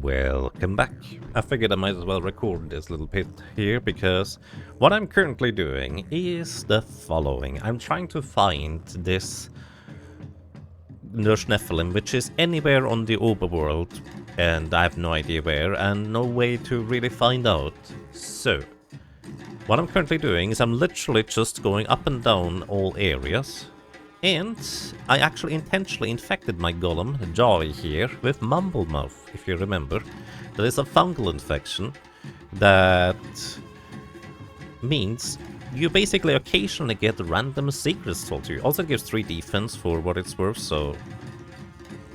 Welcome back. I figured I might as well record this little bit here because what I'm currently doing is the following. I'm trying to find this Nurse Nephilim, which is anywhere on the overworld, and I have no idea where and no way to really find out. So, what I'm currently doing is I'm literally just going up and down all areas. And I actually intentionally infected my golem, Joy here, with Mumblemouth, if you remember. That is a fungal infection that means you basically occasionally get random secrets told to you. Also gives 3 defense for what it's worth, so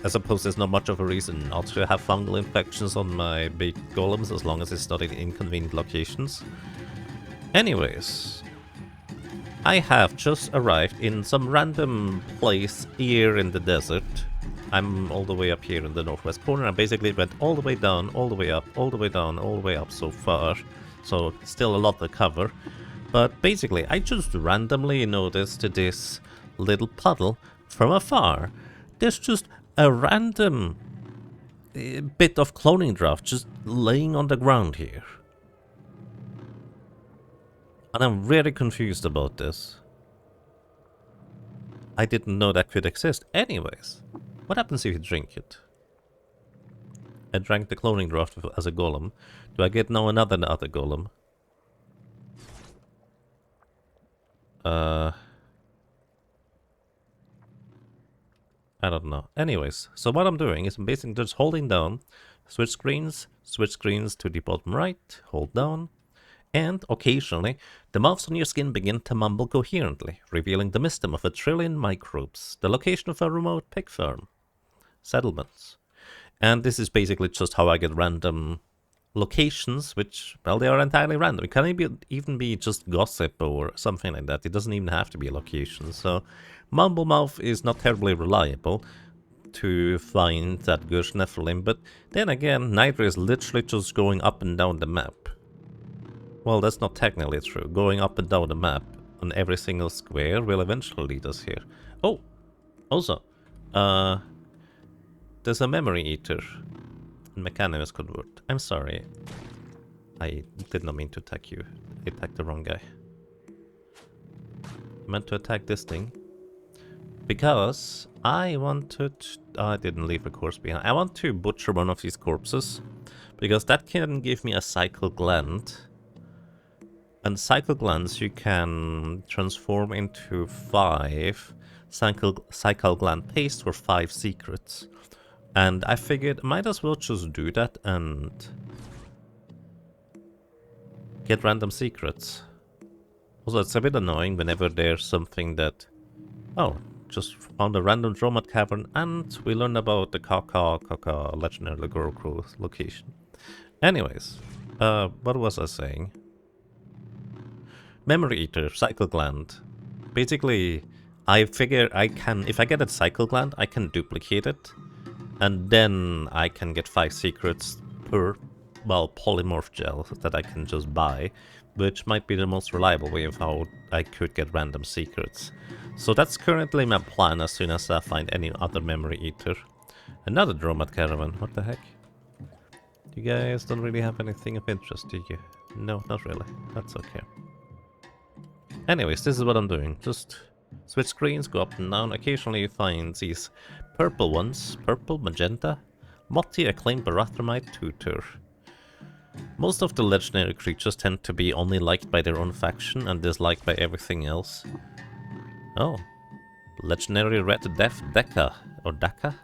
I suppose there's not much of a reason not to have fungal infections on my big golems as long as it's not in inconvenient locations. Anyways, I have just arrived in some random place here in the desert. I'm all the way up here in the northwest corner. I basically went all the way down, all the way up, all the way down, all the way up so far. So still a lot to cover. But basically, I just randomly noticed this little puddle from afar. There's just a random bit of cloning draft just laying on the ground here. And I'm really confused about this. I didn't know that could exist. Anyways, what happens if you drink it? I drank the cloning draft as a golem. Do I get now another golem? I don't know. Anyways, so what I'm doing is I'm basically just holding down, switch screens to the bottom right, hold down. And, occasionally, the mouths on your skin begin to mumble coherently, revealing the wisdom of 1 trillion microbes, the location of a remote pig farm, settlements. And this is basically just how I get random locations, which, well, they are entirely random. It can even be just gossip or something like that. It doesn't even have to be a location. So, Mumblemouth is not terribly reliable to find that good Nephilim, but then again, neither is literally just going up and down the map. Well, that's not technically true. Going up and down the map on every single square will eventually lead us here. Oh! Also, there's a memory eater in Mechanimous Convert. I'm sorry. I did not mean to attack you. I attacked the wrong guy. I meant to attack this thing. Because I wanted... I didn't leave a corpse behind. I want to butcher one of these corpses. Because that can give me a cycle gland. And cycle glands you can transform into 5 cycle gland paste for 5 secrets. And I figured I might as well just do that and get random secrets. Also, it's a bit annoying whenever there's something that... Oh, just found a random Dromat cavern and we learn about the Kaka legendary Gorokro location. Anyways, what was I saying? Memory Eater, Cycle Gland. Basically, I figure I can, if I get a Cycle Gland, I can duplicate it. And then I can get 5 secrets per, well, polymorph gel that I can just buy. Which might be the most reliable way of how I could get random secrets. So that's currently my plan as soon as I find any other Memory Eater. Another Dromat Caravan, what the heck? You guys don't really have anything of interest, do you? No, not really. That's okay. Anyways, this is what I'm doing. Just switch screens, go up and down. Occasionally you find these purple ones. Purple, magenta. Motti, acclaimed Barathramite tutor. Most of the legendary creatures tend to be only liked by their own faction and disliked by everything else. Oh. Legendary red death Deka. Or Daka?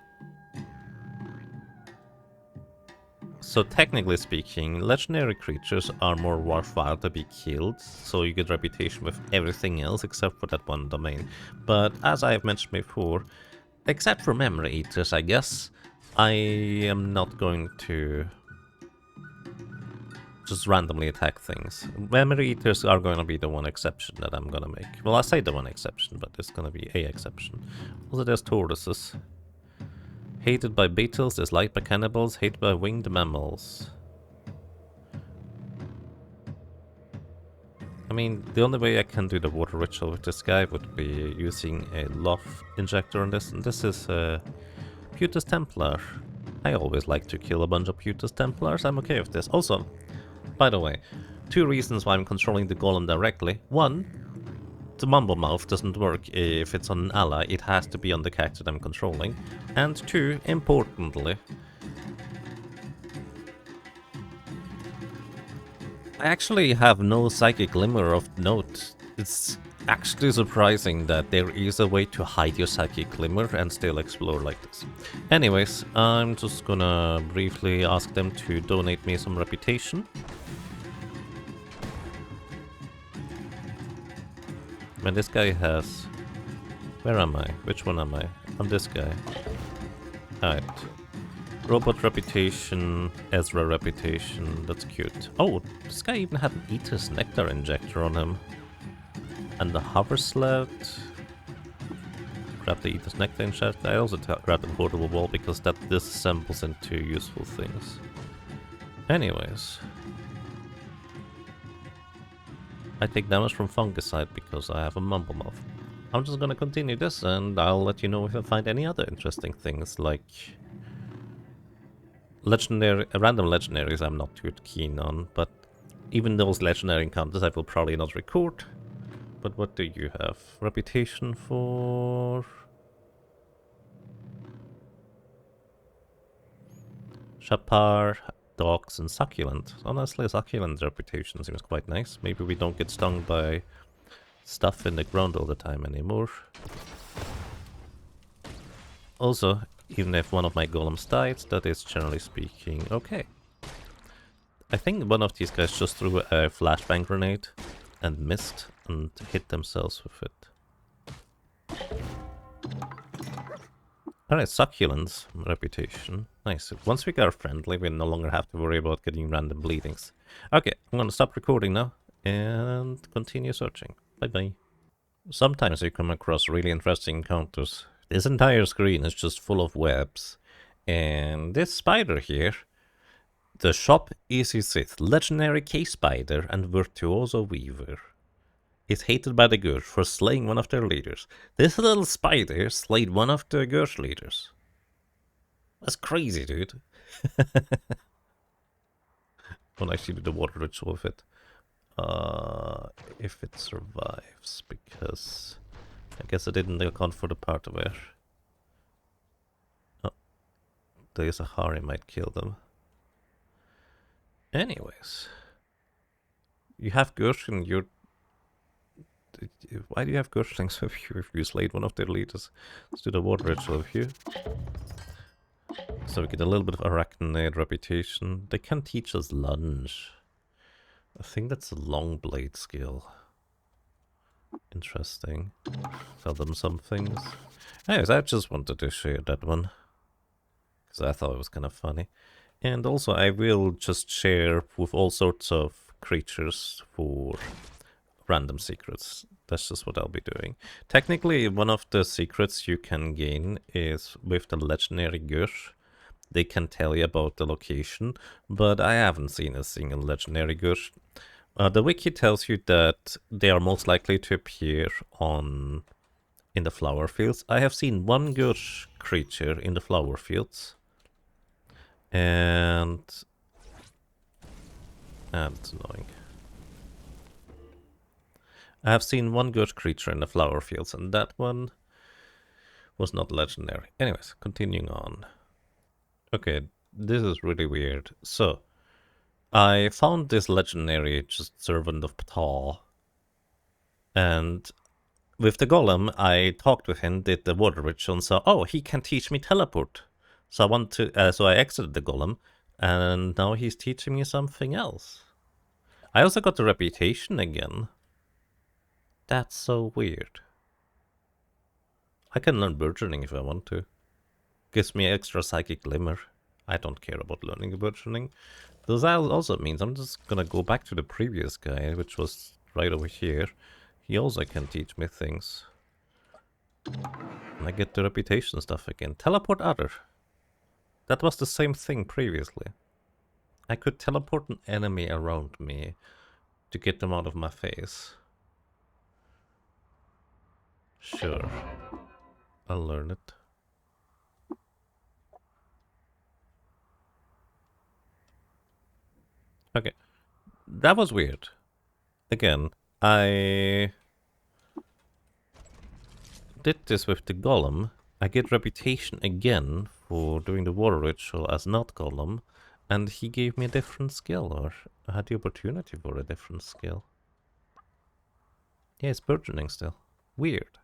So technically speaking, legendary creatures are more worthwhile to be killed, so you get reputation with everything else except for that one domain. But as I have mentioned before, except for memory eaters, I guess, I am not going to just randomly attack things. Memory eaters are going to be the one exception that I'm going to make. Well, I say the one exception, but it's going to be a exception. Also, there's tortoises. Hated by beetles, disliked by cannibals, hated by winged mammals. I mean, the only way I can do the water ritual with this guy would be using a love injector on this, and this is Putus Templar. I always like to kill a bunch of Putus Templars, I'm okay with this. Also, by the way, 2 reasons why I'm controlling the golem directly. 1, the Mumble Mouth doesn't work if it's on an ally, it has to be on the character I'm controlling. And 2, importantly, I actually have no psychic glimmer of note. It's actually surprising that there is a way to hide your psychic glimmer and still explore like this. Anyways, I'm just gonna briefly ask them to donate me some reputation. When this guy has... Where am I? Which one am I? I'm this guy. Alright. Robot reputation, Ezra reputation, that's cute. Oh, this guy even had an Eater's Nectar injector on him. And the hover sled. Grab the Eater's Nectar injector. I also grabbed the portable wall because that disassembles into useful things. Anyways. I take damage from fungicide because I have a mumble mouth. I'm just gonna continue this and I'll let you know if I find any other interesting things like... random legendaries I'm not too keen on, but even those legendary encounters I will probably not record. But what do you have? Reputation for... Shapar, dogs, and succulent. Honestly, succulent reputation seems quite nice. Maybe we don't get stung by stuff in the ground all the time anymore. Also, even if one of my golems died, that is generally speaking okay. I think one of these guys just threw a flashbang grenade and missed and hit themselves with it. Alright, succulents reputation. Nice. Once we get friendly, we no longer have to worry about getting random bleedings. Okay, I'm gonna stop recording now and continue searching. Bye bye. Sometimes you come across really interesting encounters. This entire screen is just full of webs. And this spider here, the shop Easy Sith, legendary cave spider and virtuoso weaver, is hated by the Gursh for slaying one of their leaders. This little spider slayed one of the Gursh leaders. That's crazy, dude. I'll actually do the water ritual with it. If it survives, because I guess I didn't account for the part where the Isahari might kill them. Anyways, you have Gursh and you're... Why do you have Gurshlings with you if you slayed one of their leaders? Let's do the water ritual with you. So we get a little bit of arachnid reputation. They can teach us lunge. I think that's a long blade skill. Interesting. Tell them some things. Anyways, I just wanted to share that one, because I thought it was kind of funny. And also I will just share with all sorts of creatures for random secrets. That's just what I'll be doing. Technically, one of the secrets you can gain is with the legendary Gursh. They can tell you about the location, but I haven't seen a single legendary Gursh. The wiki tells you that they are most likely to appear in the flower fields. I have seen one Gursh creature in the flower fields. And it's annoying. I have seen one Gursh creature in the flower fields, and that one was not legendary. Anyways, continuing on. Okay, this is really weird. So, I found this legendary just servant of Ptah, and with the golem, I talked with him, did the water ritual, and saw, oh, he can teach me teleport. So I exited the golem, and now he's teaching me something else. I also got the reputation again. That's so weird. I can learn burgeoning if I want to. Gives me extra psychic glimmer. I don't care about learning burgeoning. This also means I'm just gonna go back to the previous guy, which was right over here. He also can teach me things. And I get the reputation stuff again. Teleport other. That was the same thing previously. I could teleport an enemy around me to get them out of my face. Sure. I'll learn it. Okay, that was weird. Again, I did this with the golem. I get reputation again for doing the water ritual as not golem, and he gave me a different skill, or I had the opportunity for a different skill. Yeah, it's burgeoning still. Weird.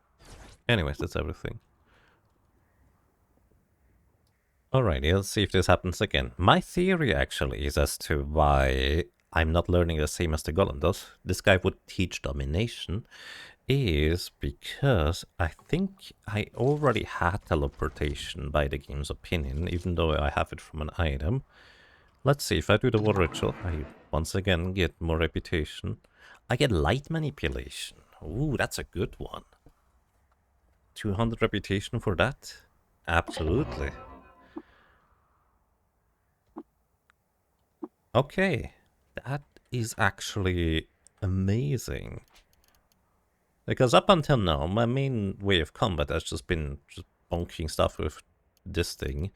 Anyways, that's everything. Alrighty, let's see if this happens again. My theory actually is as to why I'm not learning the same as the golem does. This guy would teach domination, is because I think I already had teleportation by the game's opinion, even though I have it from an item. Let's see, if I do the water ritual, I once again get more reputation. I get light manipulation. Ooh, that's a good one. 200 reputation for that? Absolutely. Okay, that is actually amazing. Because up until now, my main way of combat has just been just bonking stuff with this thing,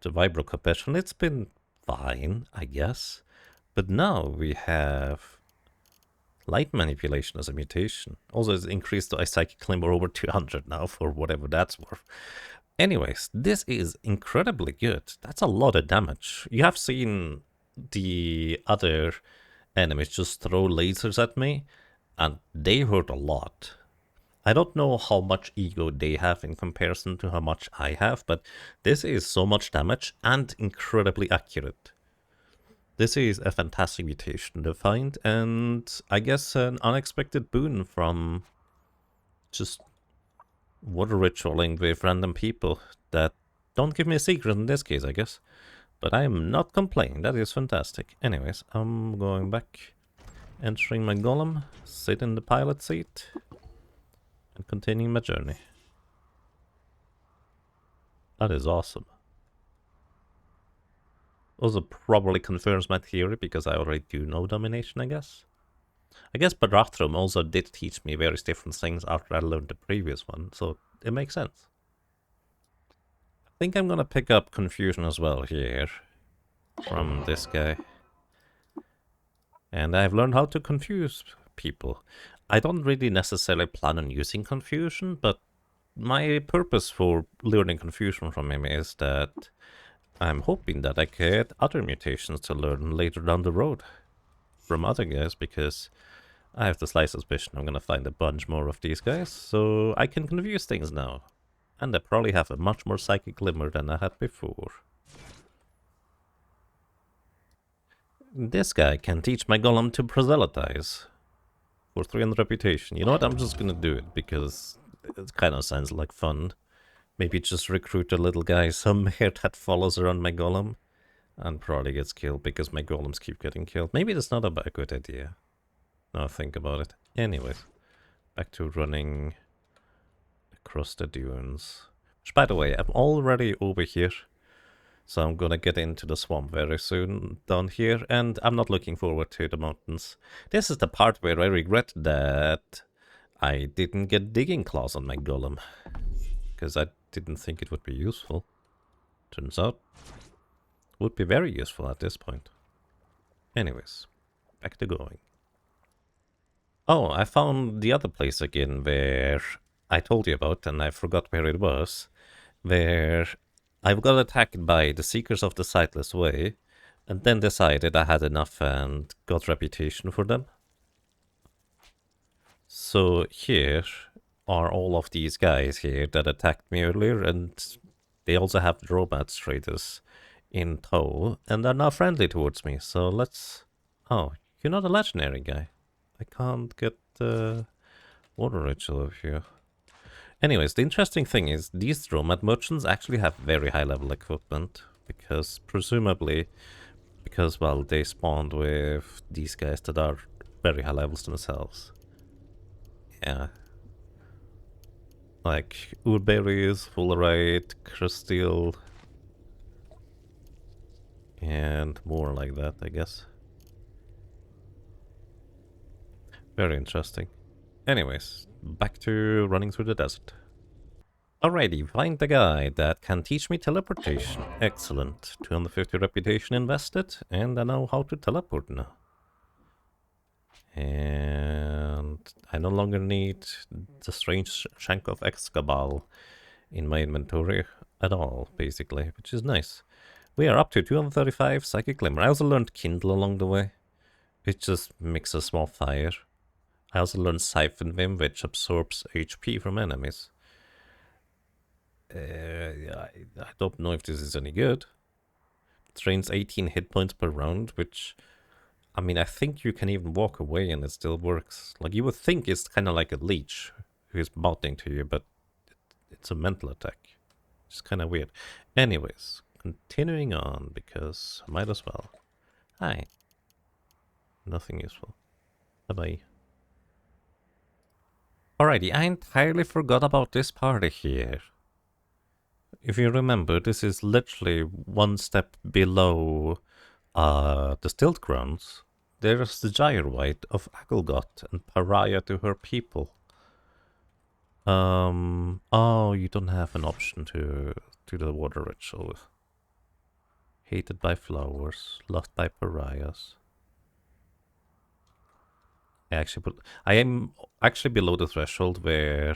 the Vibro Capesh, and it's been fine, I guess. But now we have light manipulation as a mutation. Also, it's increased the psychic climber over 200 now, for whatever that's worth. Anyways, this is incredibly good. That's a lot of damage. You have seen the other enemies just throw lasers at me, and they hurt a lot. I don't know how much ego they have in comparison to how much I have, but this is so much damage and incredibly accurate. This is a fantastic mutation to find, and I guess an unexpected boon from just water ritualing with random people that don't give me a secret in this case, I guess. But I am not complaining, that is fantastic. Anyways, I'm going back, entering my golem, sit in the pilot seat, and continuing my journey. That is awesome. Also probably confirms my theory, because I already do know domination, I guess. I guess Barathrum also did teach me various different things after I learned the previous one, so it makes sense. I think I'm gonna pick up confusion as well here from this guy. And I've learned how to confuse people. I don't really necessarily plan on using confusion, but my purpose for learning confusion from him is that I'm hoping that I get other mutations to learn later down the road from other guys, because I have the slight suspicion I'm gonna find a bunch more of these guys, so I can confuse things now. And I probably have a much more psychic glimmer than I had before. This guy can teach my golem to proselytize for 300 reputation. You know what, I'm just gonna do it, because it kind of sounds like fun. Maybe just recruit a little guy somewhere that follows around my golem and probably gets killed, because my golems keep getting killed. Maybe that's not a good idea. Now I think about it. Anyways, back to running across the dunes. Which, by the way, I'm already over here, so I'm gonna get into the swamp very soon down here, and I'm not looking forward to the mountains. This is the part where I regret that I didn't get digging claws on my golem, because I didn't think it would be useful. Turns out, it would be very useful at this point. Anyways, back to going. Oh, I found the other place again where I told you about, and I forgot where it was, where I got attacked by the Seekers of the Sightless Way, and then decided I had enough and got reputation for them. So here are all of these guys here that attacked me earlier, and they also have the Romance traders in tow, and are now friendly towards me, so let's... Oh, you're not a legendary guy. I can't get the water ritual of you. Anyways, the interesting thing is, these Dromad merchants actually have very high level equipment, because presumably, because, well, they spawned with these guys that are very high levels themselves. Yeah. Like, Urberries, Fullerite, Crystal, and more like that, I guess. Very interesting. Anyways, back to running through the desert. Alrighty, find the guy that can teach me teleportation. Excellent. 250 reputation invested, and I know how to teleport now. And I no longer need the strange shank of Excabal in my inventory at all, basically, which is nice. We are up to 235 Psychic Glimmer. I also learned Kindle along the way. It just makes a small fire. I also learned Siphon Vim, which absorbs HP from enemies. I don't know if this is any good. It drains 18 hit points per round, which, I mean, I think you can even walk away and it still works. Like, you would think it's kind of like a leech who's bouting to you, but it's a mental attack. It's kind of weird. Anyways, continuing on, because I might as well. Hi. Nothing useful. Bye-bye. Alrighty, I entirely forgot about this party here. If you remember, this is literally one step below the Stilt Grounds. There's the Gyrewite of Agelgot and pariah to her people. Oh, you don't have an option to do the water ritual. Hated by flowers, loved by pariahs. I am actually below the threshold where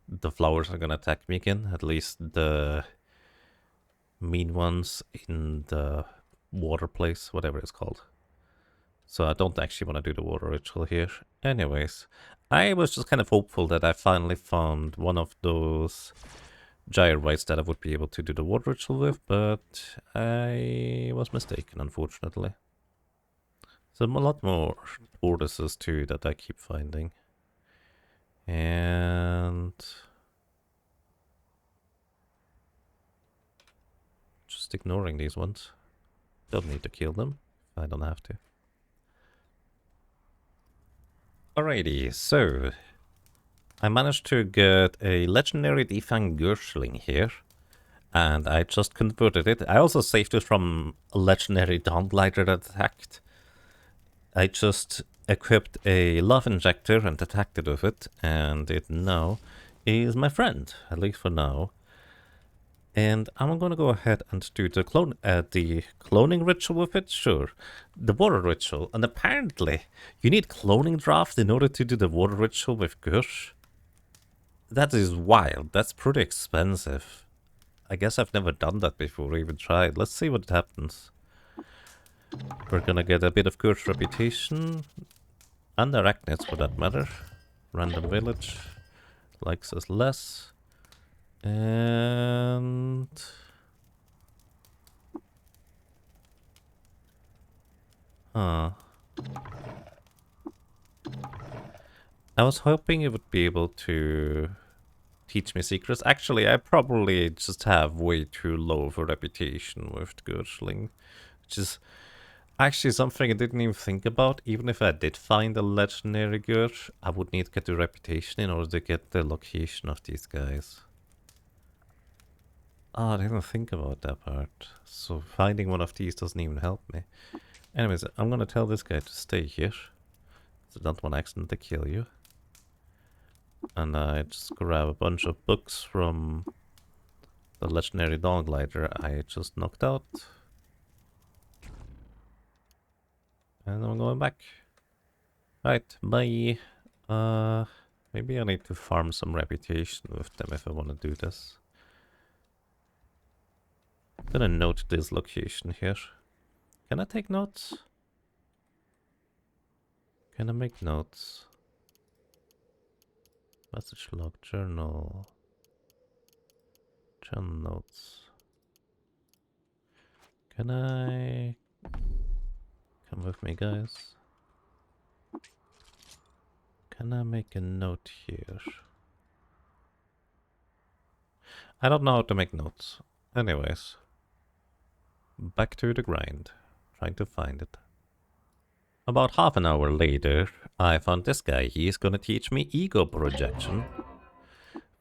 the flowers are gonna attack me again. At least the mean ones in the water place, whatever it's called. So I don't actually want to do the water ritual here. Anyways, I was just kind of hopeful that I finally found one of those Gyroites that I would be able to do the water ritual with, but I was mistaken, unfortunately. So a lot more tortoises too that I keep finding. And just ignoring these ones. Don't need to kill them. I don't have to. Alrighty, so I managed to get a legendary Defang Gershling here, and I just converted it. I also saved it from a legendary Dawnglider that attacked. I just equipped a love injector and attacked it with it, and it now is my friend, at least for now. And I'm gonna go ahead and do the cloning ritual with it, sure. The water ritual, and apparently you need cloning draft in order to do the water ritual with Gersh. That is wild. That's pretty expensive. I guess I've never done that before or even tried. Let's see what happens. We're gonna get a bit of Gersh reputation. And arachnids for that matter. Random village. Likes us less. And I was hoping it would be able to teach me secrets. Actually, I probably just have way too low of a reputation with Gershling, which is actually something I didn't even think about. Even if I did find a legendary Gersh, I would need to get the reputation in order to get the location of these guys. Oh, I didn't think about that part. So finding one of these doesn't even help me. Anyways, I'm gonna tell this guy to stay here. So I don't want to accidentally kill you. And I just grab a bunch of books from the legendary Dawnglider I just knocked out. And I'm going back. Right, bye. Maybe I need to farm some reputation with them if I want to do this. I'm gonna note this location here. Can I take notes? Can I make notes? Message log, journal. Journal notes. Can I... Come with me, guys. Can I make a note here? I don't know how to make notes. Anyways. Back to the grind. Trying to find it. About half an hour later, I found this guy. He's gonna teach me ego projection.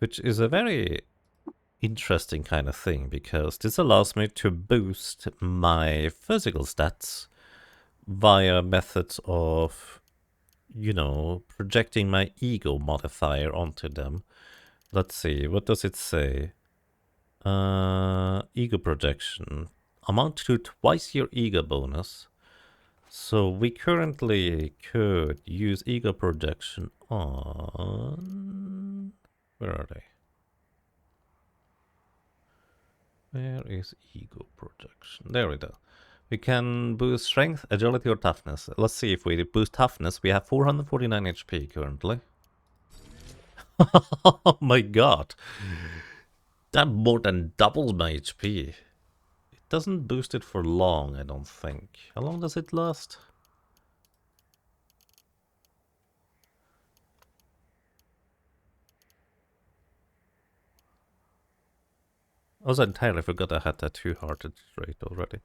Which is a very interesting kind of thing, because this allows me to boost my physical stats via methods of, you know, projecting my ego modifier onto them. Let's see, what does it say? Ego projection. Amount to twice your ego bonus. So we currently could use ego projection on... Where are they? Where is ego projection? There we go. We can boost strength, agility, or toughness. Let's see if we boost toughness. We have 449 HP currently. Oh my god. That more than doubles my HP. It doesn't boost it for long, I don't think. How long does it last? I was entirely forgot I had that 2-hearted trait already.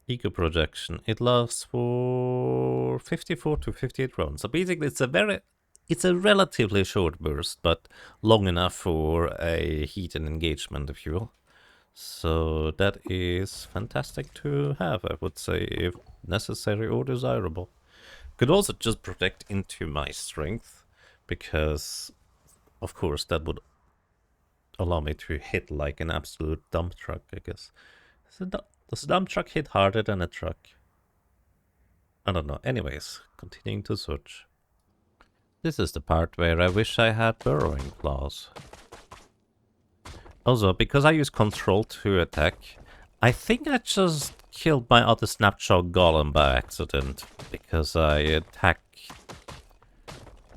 Eco projection. It lasts for 54 to 58 rounds. So basically it's a relatively short burst, but long enough for a heated engagement, if you will. So that is fantastic to have, I would say, if necessary or desirable. Could also just protect into my strength, because of course that would allow me to hit like an absolute dump truck, I guess. Does a dump truck hit harder than a truck? I don't know. Anyways, continuing to search. This is the part where I wish I had burrowing claws. Also, because I use control to attack, I think I just killed my other snapshot golem by accident, because I attacked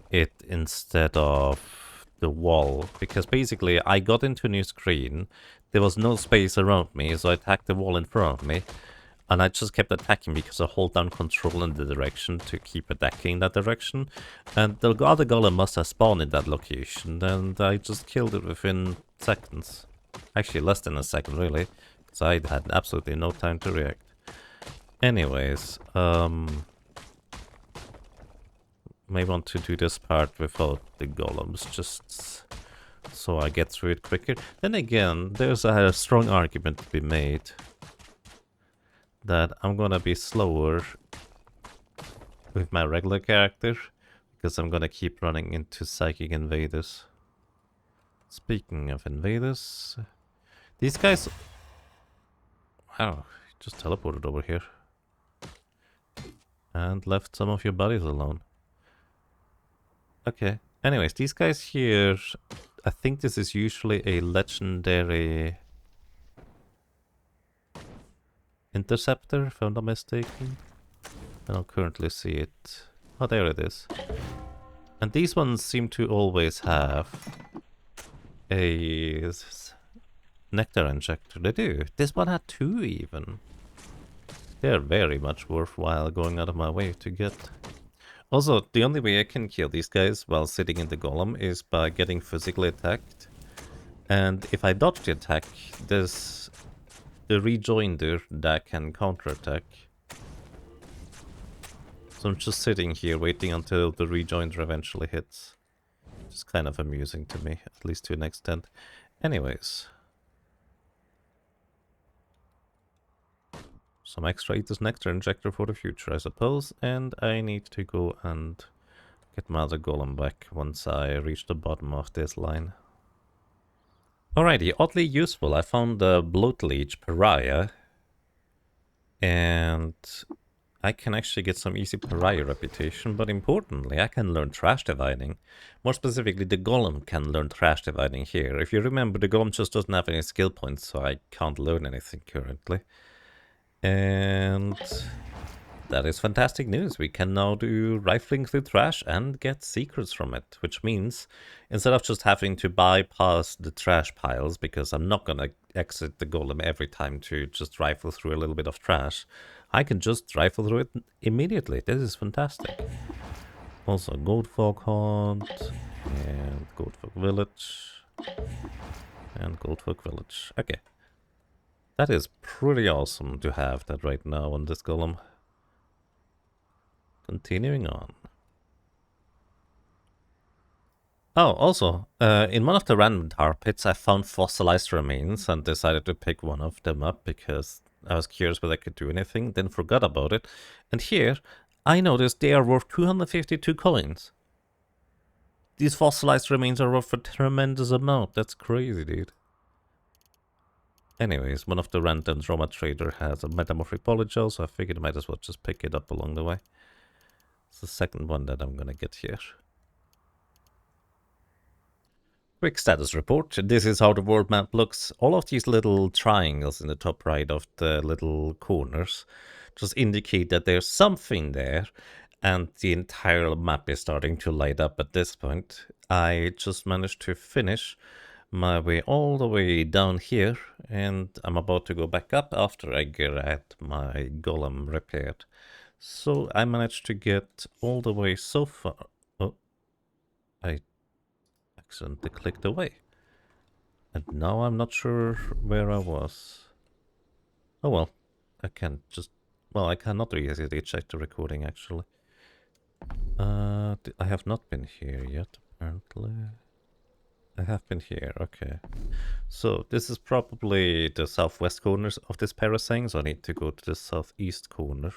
it instead of the wall. Because basically I got into a new screen, there was no space around me, so I attacked the wall in front of me. And I just kept attacking because I hold down control in the direction to keep attacking that direction. And the other golem must have spawned in that location, and I just killed it within seconds. Actually, less than a second, really. Because I had absolutely no time to react. Anyways, may want to do this part without the golems, just so I get through it quicker. Then again, there's a strong argument to be made that I'm gonna be slower with my regular character, because I'm gonna keep running into psychic invaders. Speaking of invaders, these guys... Wow, just teleported over here. And left some of your buddies alone. Okay, anyways, these guys here, I think this is usually a legendary interceptor, if I'm not mistaken. I don't currently see it. Oh, there it is. And these ones seem to always have a nectar injector. They do. This one had 2 even. They're very much worthwhile going out of my way to get. Also, the only way I can kill these guys while sitting in the golem is by getting physically attacked. And if I dodge the attack, there's the rejoinder that can counterattack. So I'm just sitting here waiting until the rejoinder eventually hits. Which is kind of amusing to me, at least to an extent. Anyways. Some extra Eater's Nectar Injector for the future, I suppose. And I need to go and get my other golem back once I reach the bottom of this line. Alrighty, oddly useful. I found the Bloat Leech Pariah. And I can actually get some easy Pariah reputation, but importantly, I can learn Trash Dividing. More specifically, the Golem can learn Trash Dividing here. If you remember, the Golem just doesn't have any skill points, so I can't learn anything currently. And that is fantastic news. We can now do rifling through trash and get secrets from it, which means instead of just having to bypass the trash piles, because I'm not going to exit the golem every time to just rifle through a little bit of trash, I can just rifle through it immediately. This is fantastic. Also, Goldfog Hunt, and Goldfog Village, and Goldfog Village. Okay. That is pretty awesome to have that right now on this golem. Continuing on. Oh, also, in one of the random tar pits I found fossilized remains and decided to pick one of them up because I was curious whether I could do anything, then forgot about it. And here, I noticed they are worth 252 coins. These fossilized remains are worth a tremendous amount. That's crazy, dude. Anyways, one of the random drama trader has a metamorphic polygel, so I figured I might as well just pick it up along the way. It's the second one that I'm gonna get here. Quick status report. This is how the world map looks. All of these little triangles in the top right of the little corners just indicate that there's something there, and the entire map is starting to light up at this point. I just managed to finish my way all the way down here, and I'm about to go back up after I get my golem repaired. So I managed to get all the way so far. Oh, I accidentally clicked away. And now I'm not sure where I was. Oh well, I can't just... Well, I cannot really check the recording, actually. I have not been here yet, apparently. I have been here, okay. So, this is probably the southwest corners of this parasang, so I need to go to the southeast corner.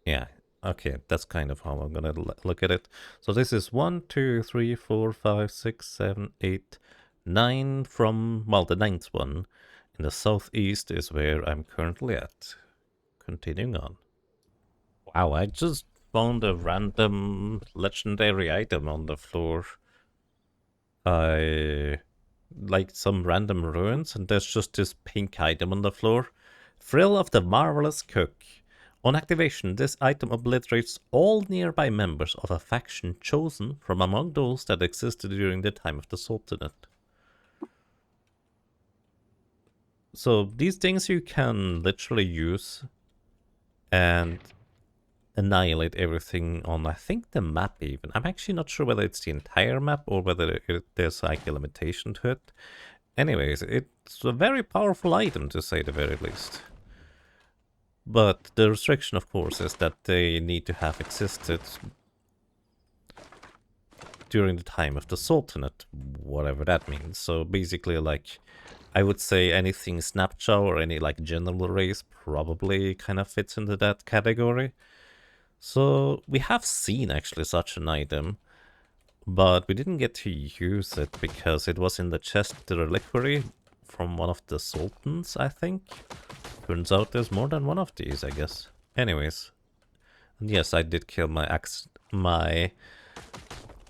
Yeah, okay, that's kind of how I'm gonna look at it. So this is 1, 2, 3, 4, 5, 6, 7, 8, 9 from, well, the ninth one. In the southeast is where I'm currently at. Continuing on. Wow, I just found a random legendary item on the floor. Like some random ruins, and there's just this pink item on the floor. Thrill of the Marvelous Cook. On activation, this item obliterates all nearby members of a faction chosen from among those that existed during the time of the Sultanate. So these things you can literally use and annihilate everything on, I think, the map even. I'm actually not sure whether it's the entire map or whether there's like a limitation to it. Anyways, it's a very powerful item, to say the very least. But the restriction, of course, is that they need to have existed during the time of the Sultanate, whatever that means. So basically, like, I would say anything Snapjaw or any, like, general race probably kind of fits into that category. So we have seen, actually, such an item, but we didn't get to use it because it was in the chest, the reliquary, from one of the sultans, I think. Turns out there's more than one of these, I guess. Anyways. And yes, I did kill my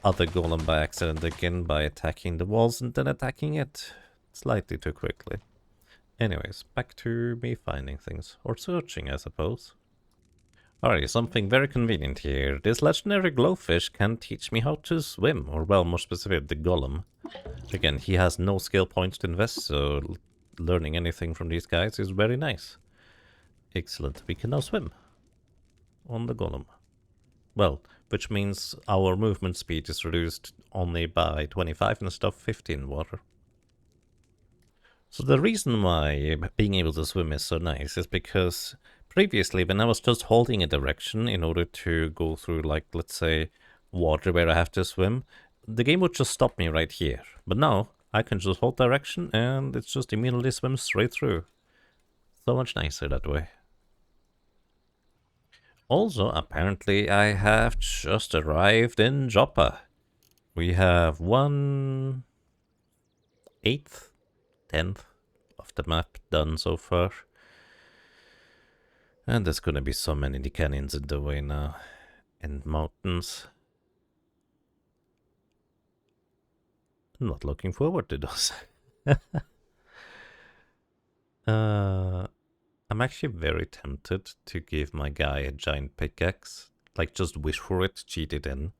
other golem by accident again by attacking the walls and then attacking it slightly too quickly. Anyways, back to me finding things. Or searching, I suppose. Alright, something very convenient here. This legendary glowfish can teach me how to swim, or well, more specifically, the golem. Again, he has no skill points to invest, so learning anything from these guys is very nice. Excellent, we can now swim on the golem. Well, which means our movement speed is reduced only by 25 instead of 50 in water. So the reason why being able to swim is so nice is because previously, when I was just holding a direction in order to go through, like, let's say, water where I have to swim, the game would just stop me right here. But now, I can just hold direction and it just immediately swims straight through. So much nicer that way. Also, apparently, I have just arrived in Joppa. We have 1/8, 10th of the map done so far. And there's gonna be so many canyons in the way now. And mountains. I'm not looking forward to those. I'm actually very tempted to give my guy a giant pickaxe. Like, just wish for it, cheat it in.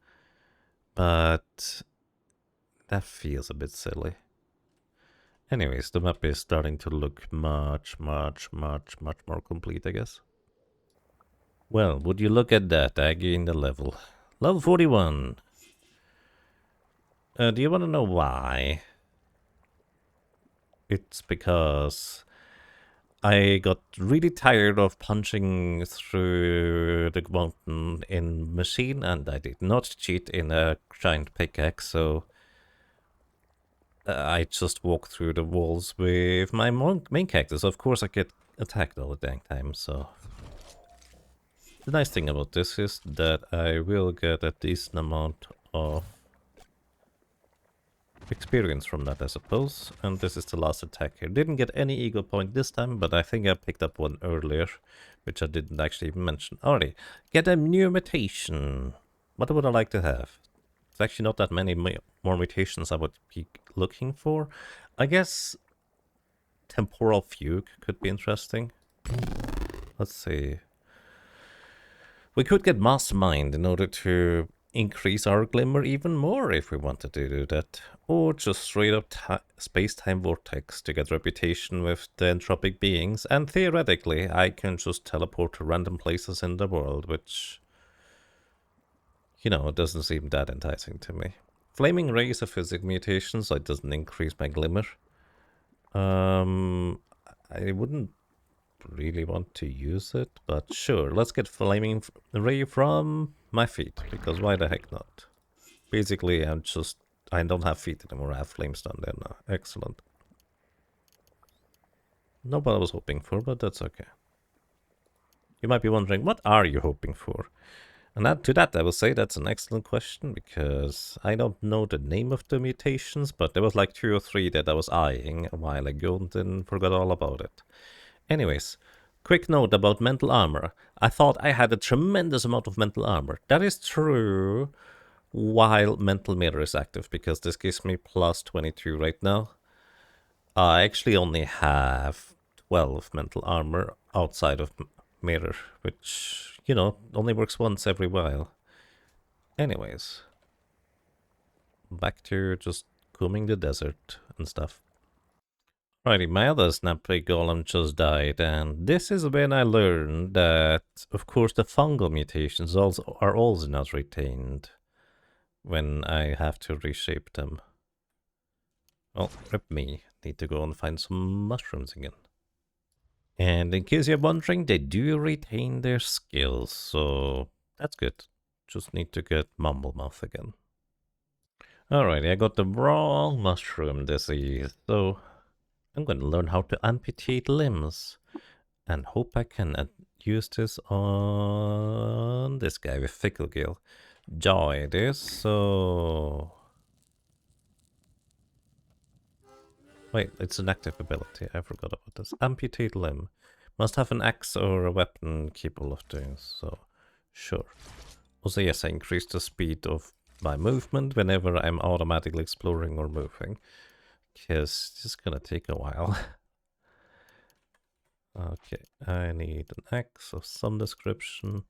But that feels a bit silly. Anyways, the map is starting to look much more complete, I guess. Well, would you look at that, I gained a level. Level 41. Do you want to know why? It's because I got really tired of punching through the mountain in machine, and I did not cheat in a giant pickaxe, so I just walk through the walls with my main character. So of course I get attacked all the dang time, so... The nice thing about this is that I will get a decent amount of experience from that, I suppose. And this is the last attack here. Didn't get any ego point this time, but I think I picked up one earlier, which I didn't actually even mention. Alrighty, get a new mutation. What would I like to have? It's actually not that many more mutations I would be looking for. I guess temporal fugue could be interesting. Let's see. We could get mastermind in order to increase our glimmer even more if we wanted to do that. Or just straight up space-time vortex to get reputation with the entropic beings. And theoretically, I can just teleport to random places in the world, which, you know, doesn't seem that enticing to me. Flaming Ray is a physical mutation, so it doesn't increase my glimmer. I wouldn't really want to use it, but sure, let's get Flaming Ray from my feet, because why the heck not? Basically, I don't have feet anymore, I have Flamestone there now. Excellent. Not what I was hoping for, but that's okay. You might be wondering, what are you hoping for? And to that, I will say that's an excellent question, because I don't know the name of the mutations, but there was like 2 or 3 that I was eyeing a while ago and then forgot all about it. Anyways, quick note about mental armor. I thought I had a tremendous amount of mental armor. That is true while mental mirror is active, because this gives me plus 22 right now. I actually only have 12 mental armor outside of mirror, which, you know, only works once every while. Anyways, back to just combing the desert and stuff. Righty, my other snapback golem just died, and this is when I learned that, of course, the fungal mutations are also not retained when I have to reshape them. Well, rip me. Need to go and find some mushrooms again. And in case you're wondering, they do retain their skills, so that's good. Just need to get Mumblemouth again. Alrighty, I got the wrong mushroom disease, so I'm going to learn how to amputate limbs. And hope I can use this on this guy with Fickle Gill. Joy it is, so... Wait, it's an active ability. I forgot about this. Amputate limb. Must have an axe or a weapon capable of doing so. Sure. Also, yes, I increase the speed of my movement whenever I'm automatically exploring or moving. Because this is gonna take a while. Okay, I need an axe of some description.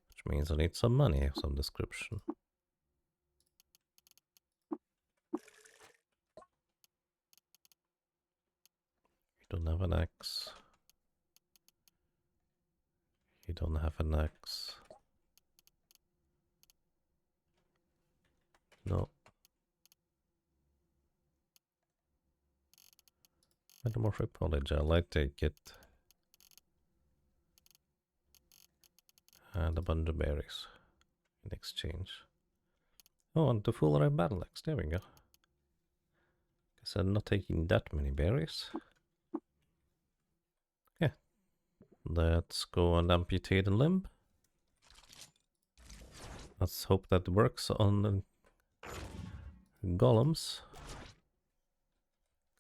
Which means I need some money of some description. You don't have an axe. You don't have an axe. No. Metamorphic polygel, I take it. And a bunch of berries in exchange. Oh, and the full red battle axe, there we go. Guess I'm not taking that many berries. Yeah. Let's go and amputate a limb. Let's hope that works on the golems.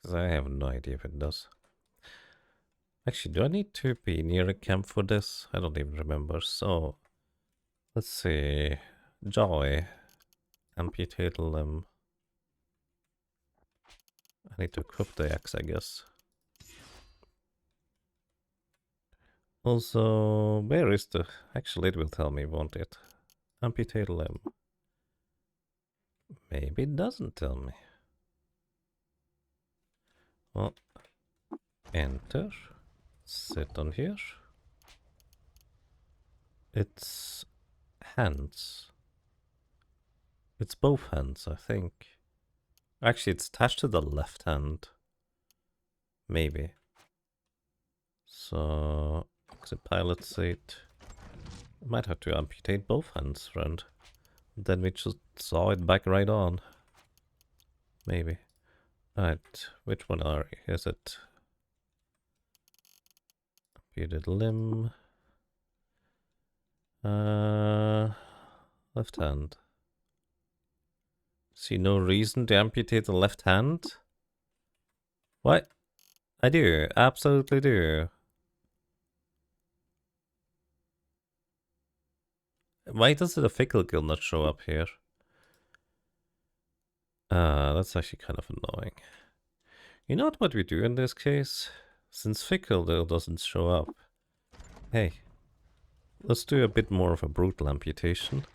Because I have no idea if it does. Actually, do I need to be near a camp for this? I don't even remember. So, let's see. Joy. Amputate a limb. I need to equip the axe, I guess. Also, where is the... Actually, it will tell me, won't it? Amputate a limb. Maybe it doesn't tell me. Well, enter. Sit on here. It's hands. It's both hands, I think. Actually, it's attached to the left hand. Maybe. So, exit pilot seat. I might have to amputate both hands, friend. Then we just saw it back right on. Maybe. Right, which one is it? Amputed limb. Left hand. See no reason to amputate the left hand? What? I do, absolutely do. Why does the fickle gill not show up here? That's actually kind of annoying. You know what we do in this case? Since fickle gill doesn't show up. Hey, let's do a bit more of a brutal amputation.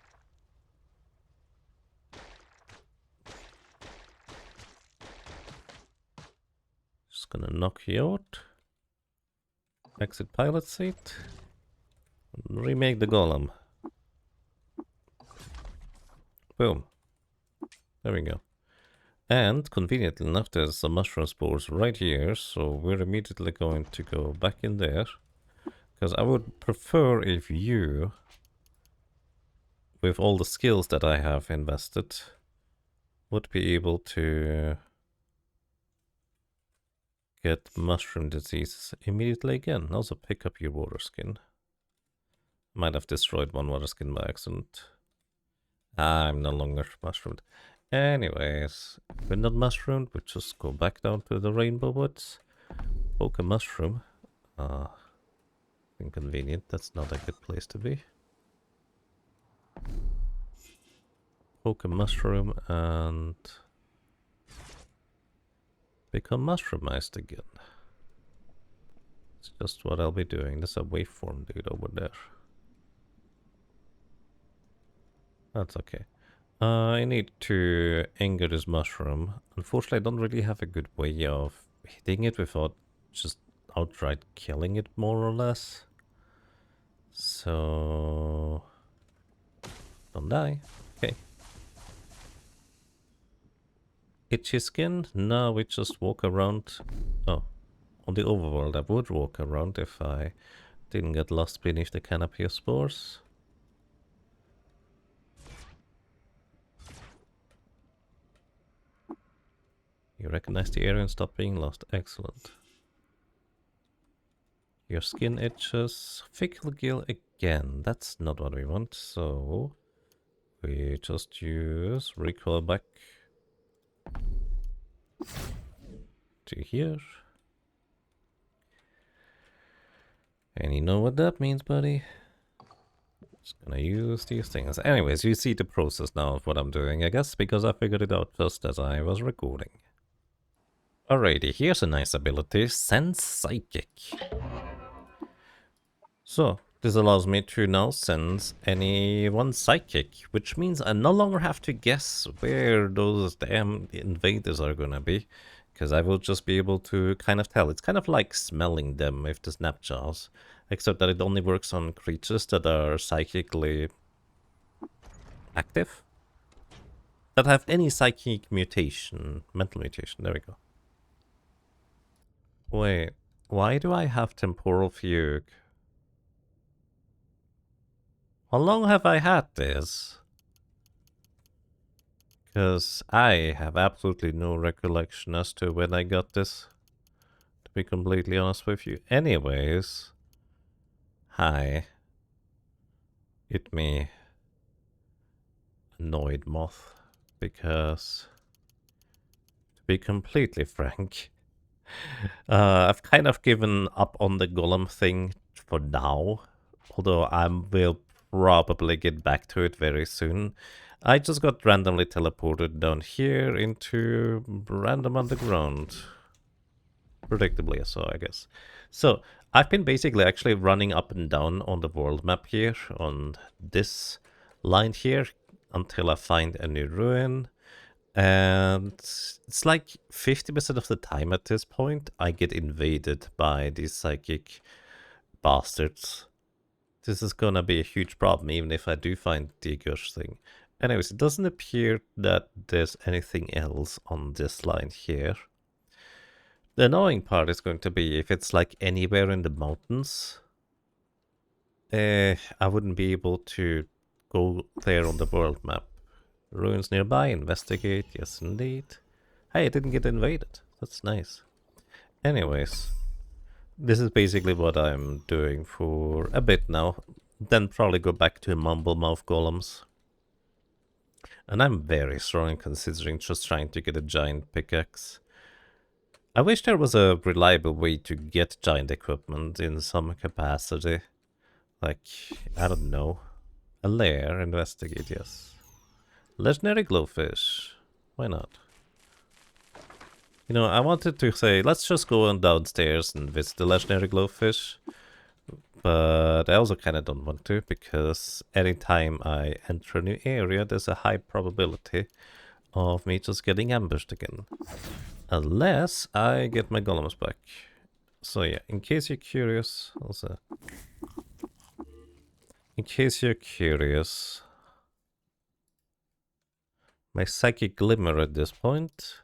Just gonna knock you out. Exit pilot seat. Remake the golem. Boom. There we go. And conveniently enough, there's some mushroom spores right here, so we're immediately going to go back in there. Because I would prefer if you, with all the skills that I have invested, would be able to get mushroom diseases immediately again. Also pick up your water skin. Might have destroyed one water skin by accident. I'm no longer mushroomed. Anyways, if we're not mushroomed, we just go back down to the rainbow woods. Poke a mushroom. Inconvenient, that's not a good place to be. Poke a mushroom and become mushroomized again. It's just what I'll be doing. There's a waveform dude over there. That's okay. I need to anger this mushroom. Unfortunately, I don't really have a good way of hitting it without just outright killing it, more or less. So... don't die. Okay. Itchy skin? No, we just walk around. Oh, on the overworld I would walk around if I didn't get lost beneath the canopy of spores. You recognize the area and stop being lost. Excellent. Your skin itches. Fickle gill again. That's not what we want, so we just use recoil back to here. And you know what that means, buddy. Just gonna use these things. Anyways, you see the process now of what I'm doing, I guess, because I figured it out just as I was recording. Alrighty, here's a nice ability, Sense Psychic. So, this allows me to now sense anyone psychic, which means I no longer have to guess where those damn invaders are gonna be, because I will just be able to kind of tell. It's kind of like smelling them with the snapjaws, except that it only works on creatures that are psychically active, that have any psychic mutation, mental mutation. There we go. Wait, why do I have temporal fugue? How long have I had this? Because I have absolutely no recollection as to when I got this, to be completely honest with you. Anyways, hi. It me, annoyed moth, because, to be completely frank, I've kind of given up on the golem thing for now, although I will probably get back to it very soon. I just got randomly teleported down here into random underground. Predictably so, I guess. So, I've been basically actually running up and down on the world map here, on this line here, until I find a new ruin. And it's like 50% of the time at this point, I get invaded by these psychic bastards. This is gonna be a huge problem, even if I do find the Gush thing. Anyways, it doesn't appear that there's anything else on this line here. The annoying part is going to be if it's like anywhere in the mountains. I wouldn't be able to go there on the world map. Ruins nearby, investigate, yes indeed. Hey, I didn't get invaded. That's nice. Anyways, this is basically what I'm doing for a bit now. Then probably go back to mumble mouth golems. And I'm very strong considering just trying to get a giant pickaxe. I wish there was a reliable way to get giant equipment in some capacity. Like, I don't know. A lair, investigate, yes. Legendary glowfish. Why not? You know, I wanted to say, let's just go on downstairs and visit the legendary glowfish. But I also kind of don't want to, because anytime I enter a new area, there's a high probability of me just getting ambushed again. Unless I get my golems back. So yeah, in case you're curious, also, my psychic glimmer at this point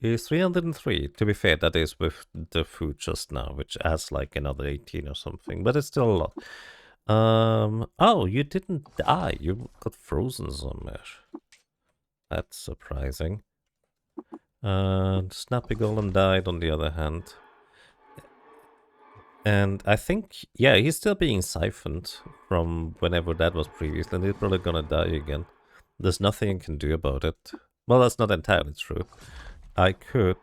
is 303. To be fair, that is with the food just now, which adds like another 18 or something, but it's still a lot. Oh, you didn't die. You got frozen somewhere. That's surprising. Snappy Golem died on the other hand. And I think, yeah, he's still being siphoned from whenever that was previously, and he's probably gonna die again. There's nothing I can do about it. Well, that's not entirely true. I could...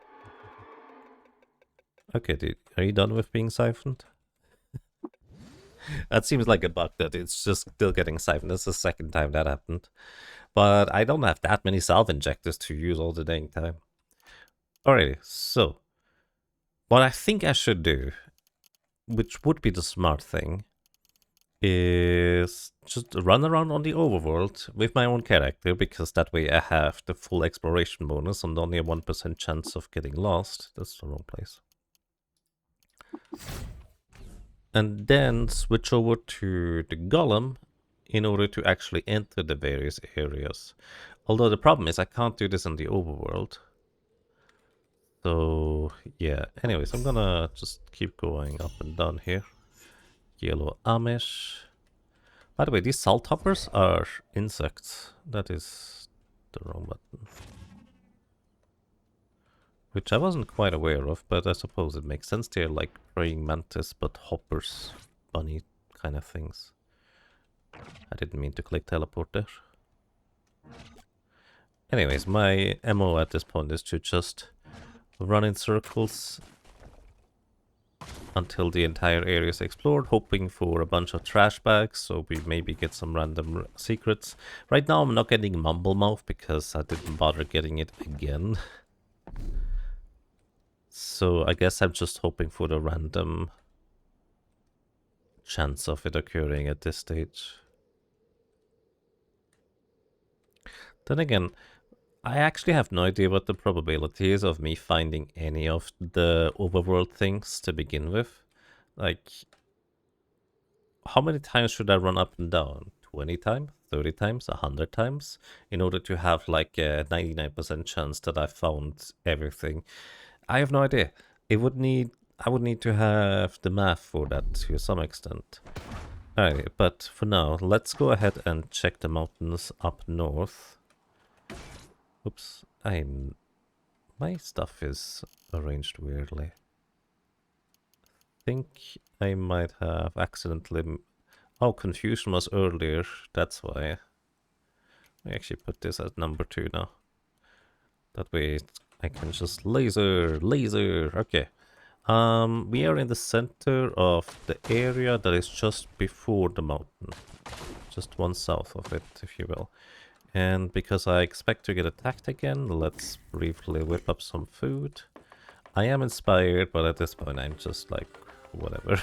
Okay, dude, are you done with being siphoned? That seems like a bug that it's just still getting siphoned. That's the second time that happened. But I don't have that many salve injectors to use all the dang time. Alrighty, so... What I think I should do, which would be the smart thing, is just run around on the overworld with my own character, because that way I have the full exploration bonus and only a 1% chance of getting lost. That's the wrong place. And then switch over to the golem in order to actually enter the various areas. Although the problem is I can't do this in the overworld. So yeah, anyways, I'm gonna just keep going up and down here. Yellow Amish. By the way, these salt hoppers are insects. That is the wrong button. Which I wasn't quite aware of, but I suppose it makes sense. They're like praying mantis, but hoppers, bunny kind of things. I didn't mean to click teleport there. Anyways, my MO at this point is to just run in circles until the entire area is explored, hoping for a bunch of trash bags, so we maybe get some random secrets. Right now I'm not getting Mumble Mouth because I didn't bother getting it again. So I guess I'm just hoping for the random chance of it occurring at this stage. Then again, I actually have no idea what the probability is of me finding any of the overworld things to begin with. Like, how many times should I run up and down? 20 times? 30 times? 100 times? In order to have like a 99% chance that I found everything. I have no idea. I would need to have the math for that to some extent. Alright, but for now, let's go ahead and check the mountains up north. Oops, my stuff is arranged weirdly. I think I might have accidentally... Oh, confusion was earlier, that's why. I actually put this at number 2 now. That way I can just laser, okay. We are in the center of the area that is just before the mountain. Just one south of it, if you will. And because I expect to get attacked again, let's briefly whip up some food. I am inspired, but at this point I'm just like, whatever.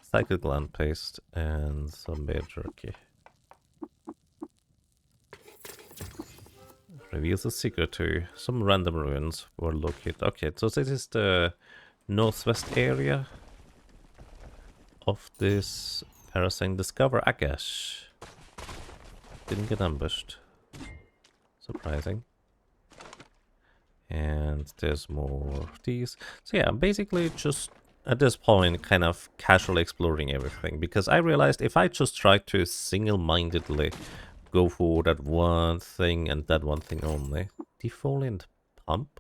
Cycle gland paste and some bear jerky. Reveals a secret to some random ruins were located. Okay, so this is the northwest area of this parasite. Discover Agash. Didn't get ambushed. Surprising. And there's more of these. So yeah, I'm basically just at this point kind of casually exploring everything, because I realized if I just try to single-mindedly go for that one thing and that one thing only. Defoliant pump?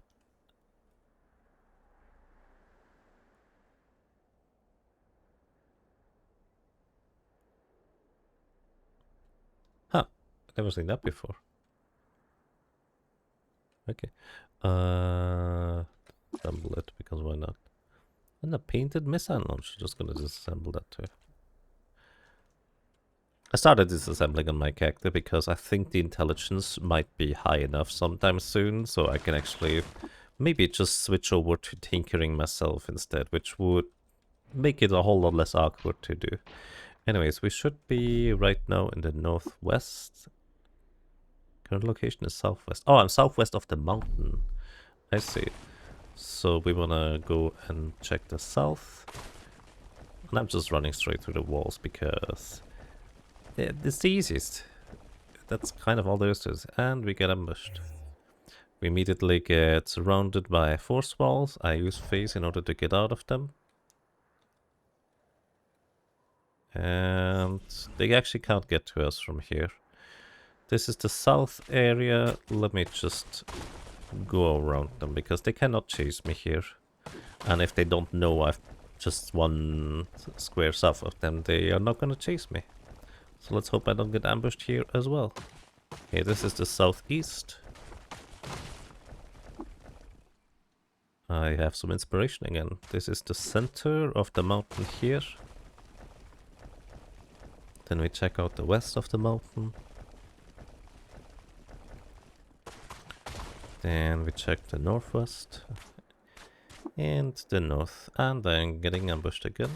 Never seen that before. Okay. Assemble it, because why not? And a painted missile launcher. Just gonna disassemble that too. I started disassembling on my character because I think the intelligence might be high enough sometime soon, so I can actually maybe just switch over to tinkering myself instead, which would make it a whole lot less awkward to do. Anyways, we should be right now in the northwest. Current location is southwest. Oh, I'm southwest of the mountain. I see. So we wanna go and check the south. And I'm just running straight through the walls because it's the easiest. That's kind of all there is to it. And we get ambushed. We immediately get surrounded by force walls. I use phase in order to get out of them. And they actually can't get to us from here. This is the south area. Let me just go around them because they cannot chase me here. And if they don't know I've just one square south of them, they are not gonna chase me. So let's hope I don't get ambushed here as well. Okay, this is the southeast. I have some inspiration again. This is the center of the mountain here. Then we check out the west of the mountain. Then we check the northwest. And the north. And then getting ambushed again.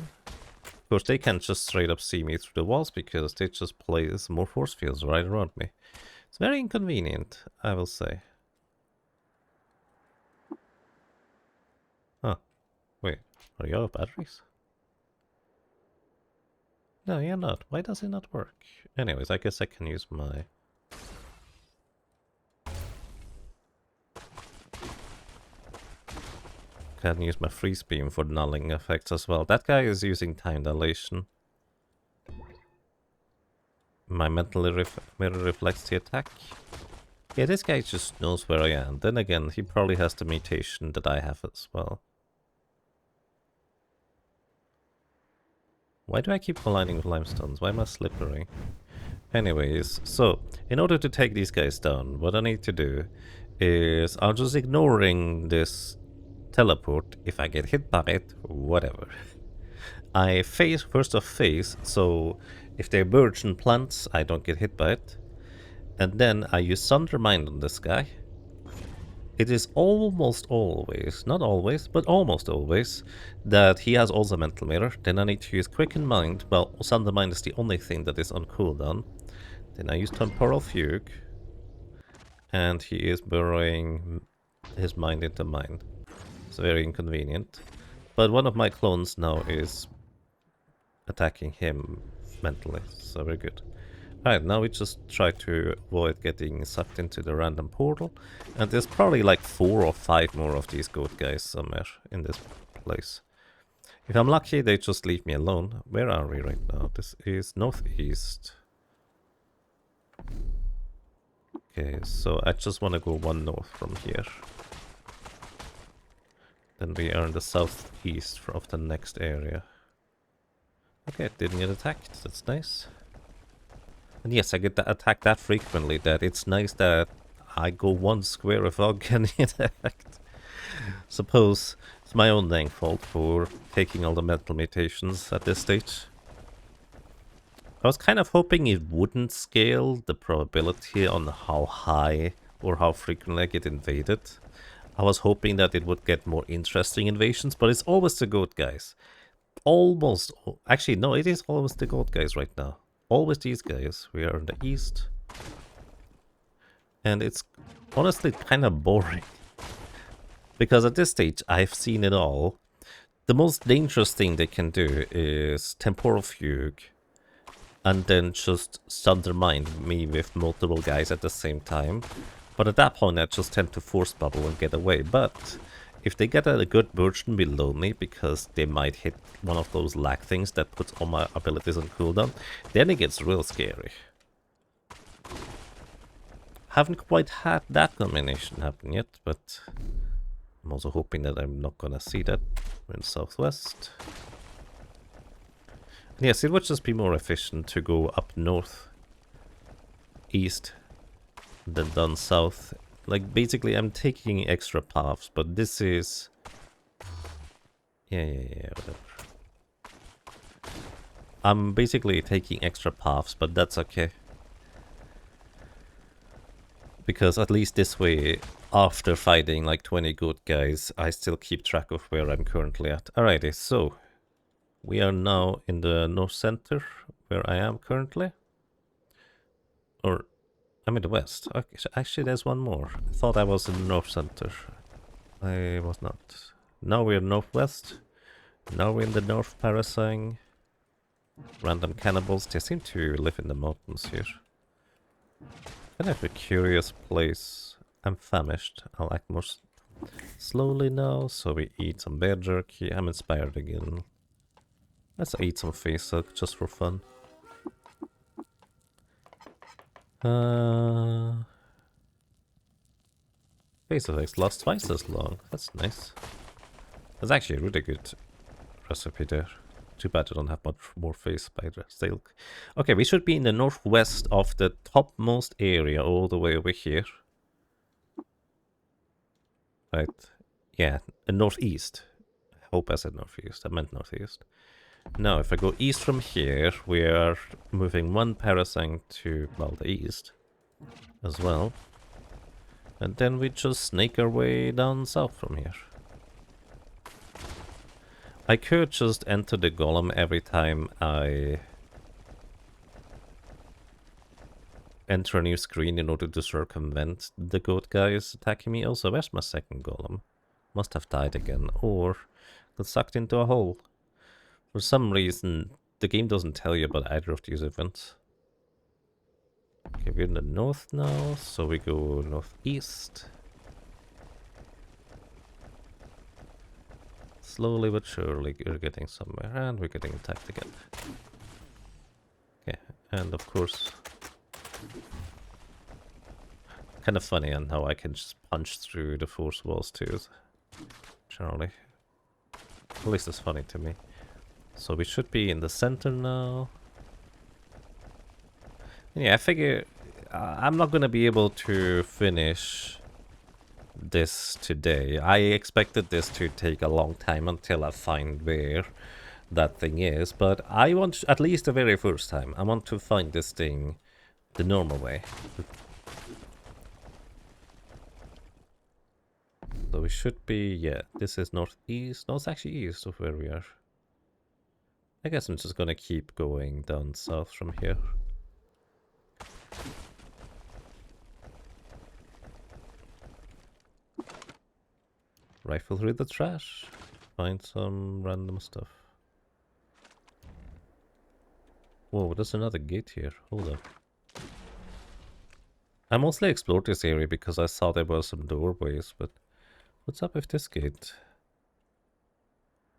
Of course, they can't just straight up see me through the walls because they just place more force fields right around me. It's very inconvenient, I will say. Huh. Wait, are you out of batteries? No, you're not. Why does it not work? Anyways, I guess I can use my... Can use my freeze beam for nulling effects as well. That guy is using time dilation. My mentally mirror reflects the attack. Yeah, this guy just knows where I am. Then again, he probably has the mutation that I have as well. Why do I keep colliding with limestones? Why am I slippery? Anyways, so in order to take these guys down, what I need to do is I'm just ignoring this teleport. If I get hit by it, whatever. I phase first of phase, so if they merge in plants, I don't get hit by it. And then I use Undermine on this guy. It is almost always, not always, but almost always, that he has also Mental Mirror. Then I need to use Quicken Mind. Well, Undermine is the only thing that is on cooldown. Then I use Temporal Fugue. And he is burrowing his mind into mine. It's very inconvenient. But one of my clones now is attacking him mentally, so very good. Alright, now we just try to avoid getting sucked into the random portal. And there's probably like 4 or 5 more of these goat guys somewhere in this place. If I'm lucky, they just leave me alone. Where are we right now? This is northeast. Okay, so I just want to go one north from here. Then we are in the southeast of the next area. Okay, didn't get attacked. That's nice. And yes, I get attacked that frequently that it's nice that I go one square without getting attacked. Suppose it's my own dang fault for taking all the mental mutations at this stage. I was kind of hoping it wouldn't scale the probability on how high or how frequently I get invaded. I was hoping that it would get more interesting invasions, but it's always the goat guys. Almost, actually no, it is always the goat guys right now. Always these guys. We are in the east. And it's honestly kind of boring. Because at this stage, I've seen it all. The most dangerous thing they can do is Temporal Fugue. And then just undermine me with multiple guys at the same time. But at that point, I just tend to force bubble and get away. But if they get a good version below me, because they might hit one of those lag things that puts all my abilities on cooldown, then it gets real scary. Haven't quite had that combination happen yet, but I'm also hoping that I'm not gonna see that. We're in southwest. And yes, it would just be more efficient to go up north. east than down south. Like, basically, I'm taking extra paths, but this is... Yeah, whatever. I'm basically taking extra paths, but that's okay. Because at least this way, after fighting like 20 good guys, I still keep track of where I'm currently at. Alrighty, so we are now in the north center, where I am currently. Or, I'm in the west. Okay, so actually there's one more. I thought I was in the north center. I was not. Now we're northwest. Now we're in the North Parasang. Random cannibals, they seem to live in the mountains here. Kind of a curious place. I'm famished. I'll act more slowly now, so we eat some bear jerky. I'm inspired again. Let's eat some face hook just for fun. Face effects last twice as long. That's nice. That's actually a really good recipe there. Too bad I don't have much more face spider silk. Okay, we should be in the northwest of the topmost area, all the way over here. Right? Yeah, northeast. I hope I said northeast. I meant northeast. Now, if I go east from here, we are moving one parasang to, well, the east as well. And then we just snake our way down south from here. I could just enter the golem every time I enter a new screen in order to circumvent the goat guys attacking me. Also, where's my second golem? Must have died again, or got sucked into a hole. For some reason, the game doesn't tell you about either of these events. Okay, we're in the north now, so we go northeast. Slowly but surely we're getting somewhere, and we're getting attacked again. Okay, and of course... Kind of funny on how I can just punch through the force walls too, generally. At least it's funny to me. So we should be in the center now. Yeah, I figure I'm not gonna be able to finish this today. I expected this to take a long time until I find where that thing is, but I want, at least the very first time, I want to find this thing the normal way. So we should be, yeah, this is northeast. No, it's actually east of where we are. I guess I'm just gonna keep going down south from here. Rifle through the trash. Find some random stuff. Whoa, there's another gate here. Hold up. I mostly explored this area because I saw there were some doorways, but what's up with this gate?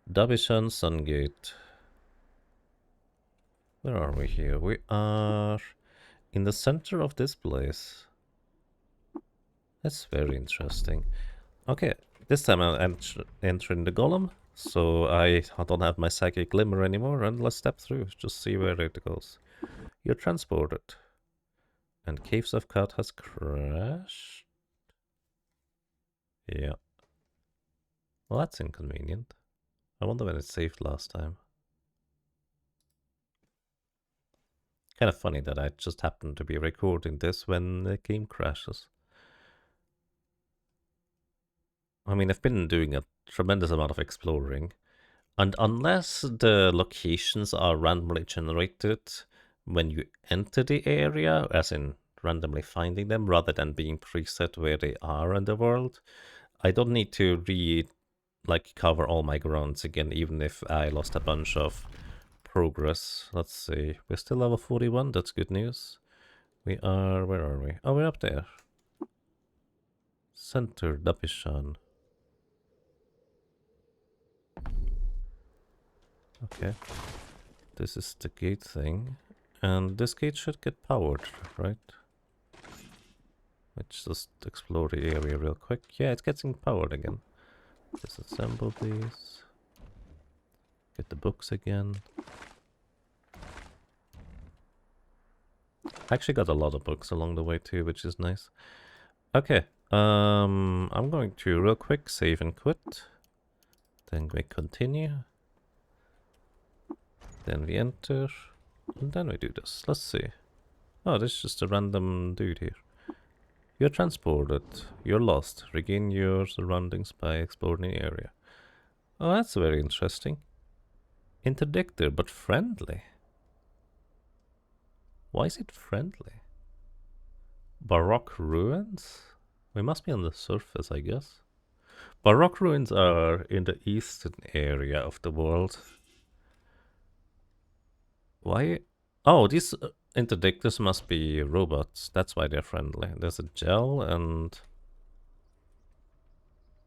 Dabishan Sun Gate. Where are we here? We are in the center of this place. That's very interesting. Okay, this time I'm entering the golem, so I don't have my psychic glimmer anymore, and let's step through, just see where it goes. You're transported. And Caves of Cut has crashed. Yeah. Well, that's inconvenient. I wonder when it saved last time. Kind of funny that I just happened to be recording this when the game crashes. I mean, I've been doing a tremendous amount of exploring, and unless the locations are randomly generated when you enter the area, as in randomly finding them, rather than being preset where they are in the world, I don't need to cover all my grounds again, even if I lost a bunch of progress. Let's see, we're still level 41, that's good news. We are, where are we? Oh, we're up there. Center, Dabishan. Okay. This is the gate thing. And this gate should get powered, right? Let's just explore the area real quick. Yeah, it's getting powered again. Disassemble these. Get the books again. I actually got a lot of books along the way too, which is nice. Okay, I'm going to real quick save and quit. Then we continue. Then we enter. And then we do this. Let's see. Oh, this is just a random dude here. You're transported. You're lost. Regain your surroundings by exploring the area. Oh, that's very interesting. Interdictor, but friendly. Why is it friendly? Baroque ruins? We must be on the surface, I guess. Baroque ruins are in the eastern area of the world. Why? Oh, these interdictors must be robots. That's why they're friendly. There's a gel and...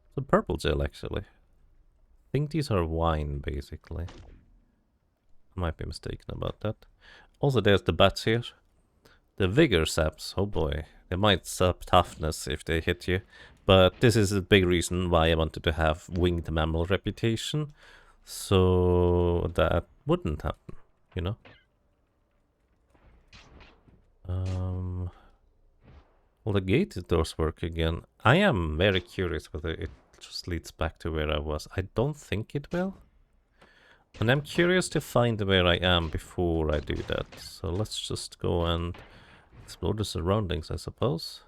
It's a purple gel, actually. I think these are wine, basically. I might be mistaken about that. Also, there's the bats here. The vigor saps. Oh boy. They might sap toughness if they hit you. But this is a big reason why I wanted to have winged mammal reputation. So that wouldn't happen, you know? Well, the gated doors work again. I am very curious whether it just leads back to where I was. I don't think it will. And I'm curious to find where I am before I do that. So let's just go and explore the surroundings, I suppose.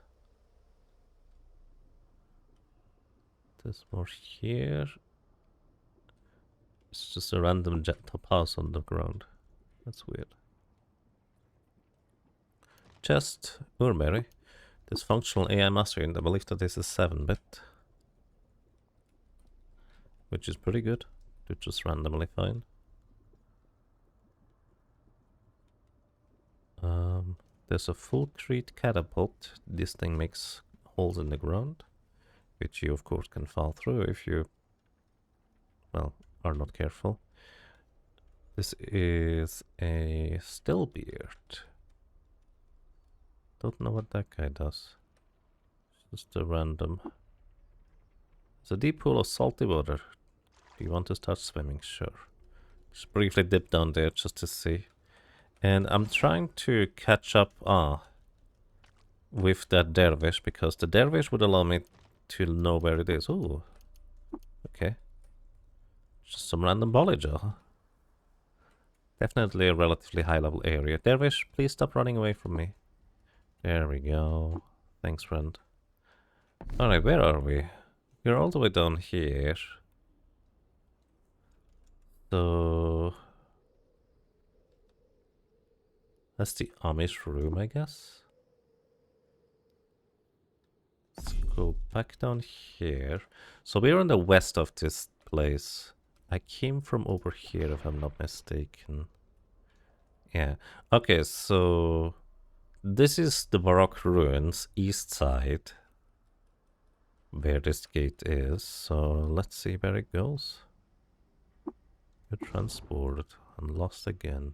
There's more here. It's just a random jet top house on the ground. That's weird. Chest, Urberry. This functional AI mastery, and I believe that this is 7-bit. Which is pretty good. To just randomly find. There's a full-treat catapult. This thing makes holes in the ground, which you of course can fall through if you, well, are not careful. This is a stillbeard. Don't know what that guy does. It's just a random. It's a deep pool of salty water. Do you want to start swimming? Sure. Just briefly dip down there just to see. And I'm trying to catch up with that dervish, because the dervish would allow me to know where it is. Ooh. Okay. Just some random Bolliger. Definitely a relatively high level area. Dervish, please stop running away from me. There we go. Thanks, friend. Alright, where are we? We're all the way down here. So... that's the Amish room, I guess. Let's go back down here. So we're on the west of this place. I came from over here, if I'm not mistaken. Yeah. Okay, so... this is the Baroque ruins, east side. Where this gate is. So let's see where it goes. You're transported and lost again.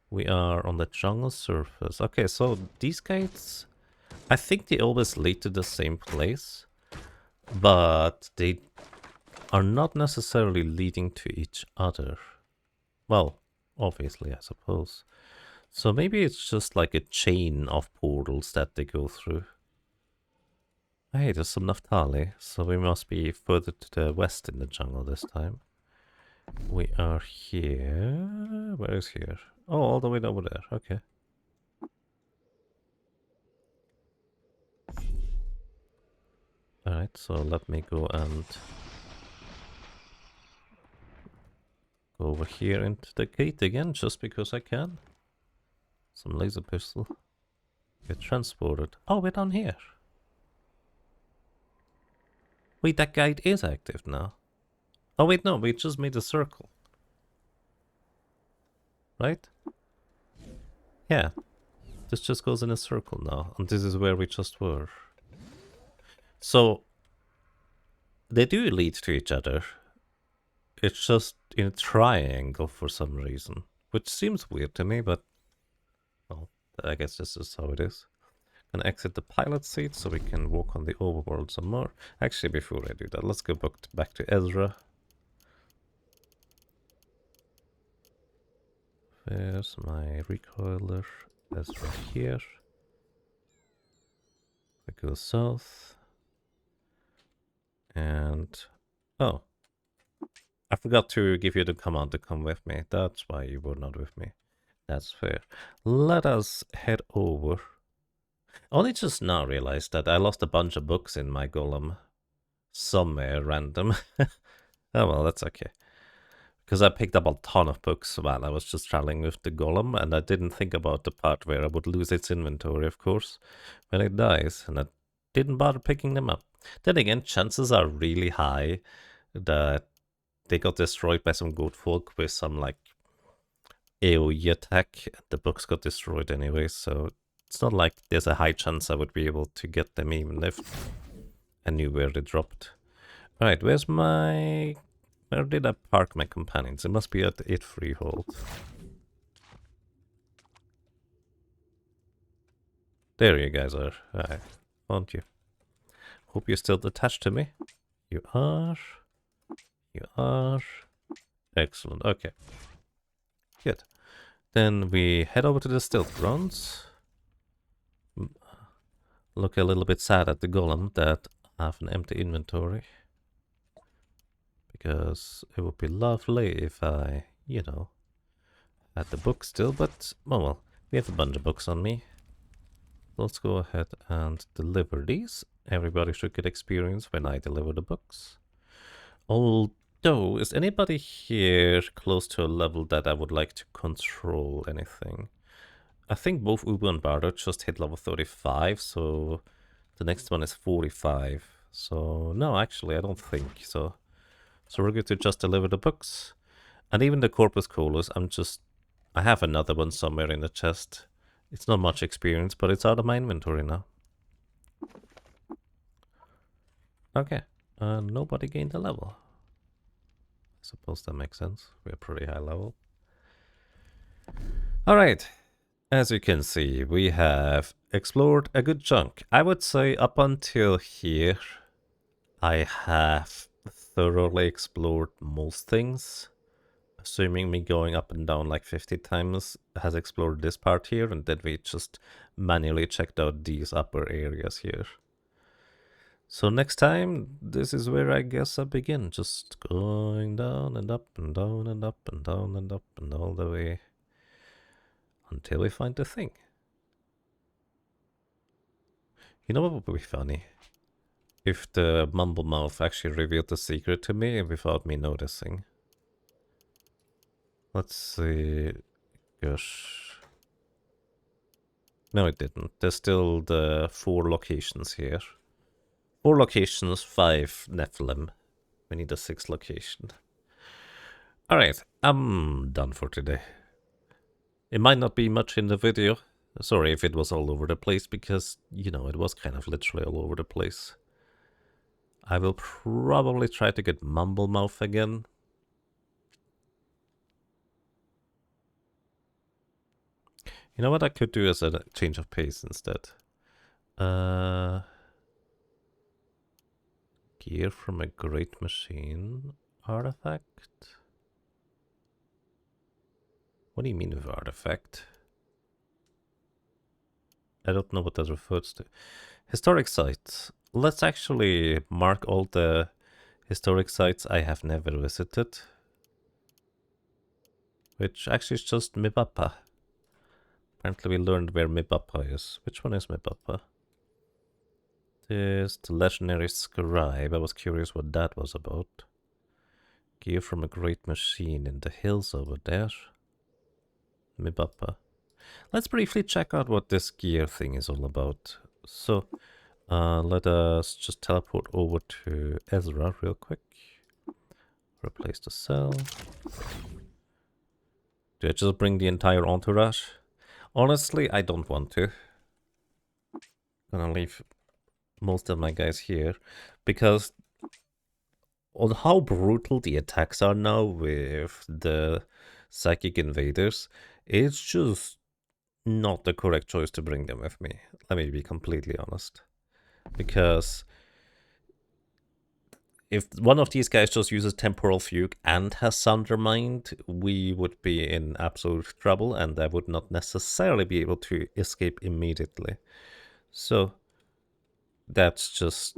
We are on the jungle surface. Okay, so these gates, I think they always lead to the same place, but they are not necessarily leading to each other. Well, obviously, I suppose. So maybe it's just like a chain of portals that they go through. Hey, there's some Naphtali, so we must be further to the west in the jungle this time. We are here. Where is here? Oh, all the way over there. Okay. Alright, so let me go and go over here into the gate again, just because I can. Some laser pistol. Get transported. Oh, we're down here. Wait, that guide is active now. Oh wait, no, we just made a circle. Right? Yeah. This just goes in a circle now, and this is where we just were. So, they do lead to each other. It's just in a triangle for some reason, which seems weird to me, but, well, I guess this is how it is. Gonna exit the pilot seat so we can walk on the overworld some more. Actually, before I do that, let's go back to Ezra. There's my recoiler. That's right here. I go south. And... Oh. I forgot to give you the command to come with me. That's why you were not with me. That's fair. Let us head over. Only just now realized that I lost a bunch of books in my golem. Somewhere random. Oh well, that's okay. Because I picked up a ton of books while I was just traveling with the golem, and I didn't think about the part where I would lose its inventory, of course, when it dies, and I didn't bother picking them up. Then again, chances are really high that they got destroyed by some goat folk with some, like, AoE attack. The books got destroyed anyway, so it's not like there's a high chance I would be able to get them even if I knew where they dropped. Alright, where's my... Where did I park my companions? It must be at 8 Freehold. There you guys are. I found you. Hope you're still attached to me. You are. You are. Excellent. Okay. Good. Then we head over to the stealth grounds. Look a little bit sad at the golem that have an empty inventory. Because it would be lovely if I, you know, had the book still, but, oh well, we have a bunch of books on me. Let's go ahead and deliver these. Everybody should get experience when I deliver the books. Although, is anybody here close to a level that I would like to control anything? I think both Ubu and Bardo just hit level 35, so the next one is 45. So, no, actually, I don't think so. So we're going to just deliver the books. And even the Corpus Colas, I have another one somewhere in the chest. It's not much experience, but it's out of my inventory now. Okay, nobody gained a level. I suppose that makes sense. We're pretty high level. Alright, as you can see, we have explored a good chunk. I would say up until here, I have thoroughly explored most things. Assuming me going up and down like 50 times has explored this part here, and then we just manually checked out these upper areas here. So next time, this is where I guess I begin, just going down and up and down and up and down and up and all the way until we find the thing. You know what would be funny? If the mumble mouth actually revealed the secret to me without me noticing. Let's see. Gosh. No, it didn't. There's still the 4 locations here. 4 locations, 5 Nephilim. We need a 6th location. Alright, I'm done for today. It might not be much in the video. Sorry if it was all over the place, because, you know, it was kind of literally all over the place. I will probably try to get Mumblemouth again. You know what I could do as a change of pace instead? Gear from a great machine artifact? What do you mean with artifact? I don't know what that refers to. Historic sites. Let's actually mark all the historic sites I have never visited. Which actually is just Mibappa. Apparently we learned where Mibappa is. Which one is Mibappa? There's the legendary scribe. I was curious what that was about. Gear from a great machine in the hills over there. Mibappa. Let's briefly check out what this gear thing is all about. So, let us just teleport over to Ezra real quick. Replace the cell. Do I just bring the entire entourage? Honestly, I don't want to. Gonna leave most of my guys here, because on how brutal the attacks are now with the psychic invaders, it's just not the correct choice to bring them with me. Let me be completely honest. Because if one of these guys just uses Temporal Fugue and has Sundermind, we would be in absolute trouble, and I would not necessarily be able to escape immediately. So that's just,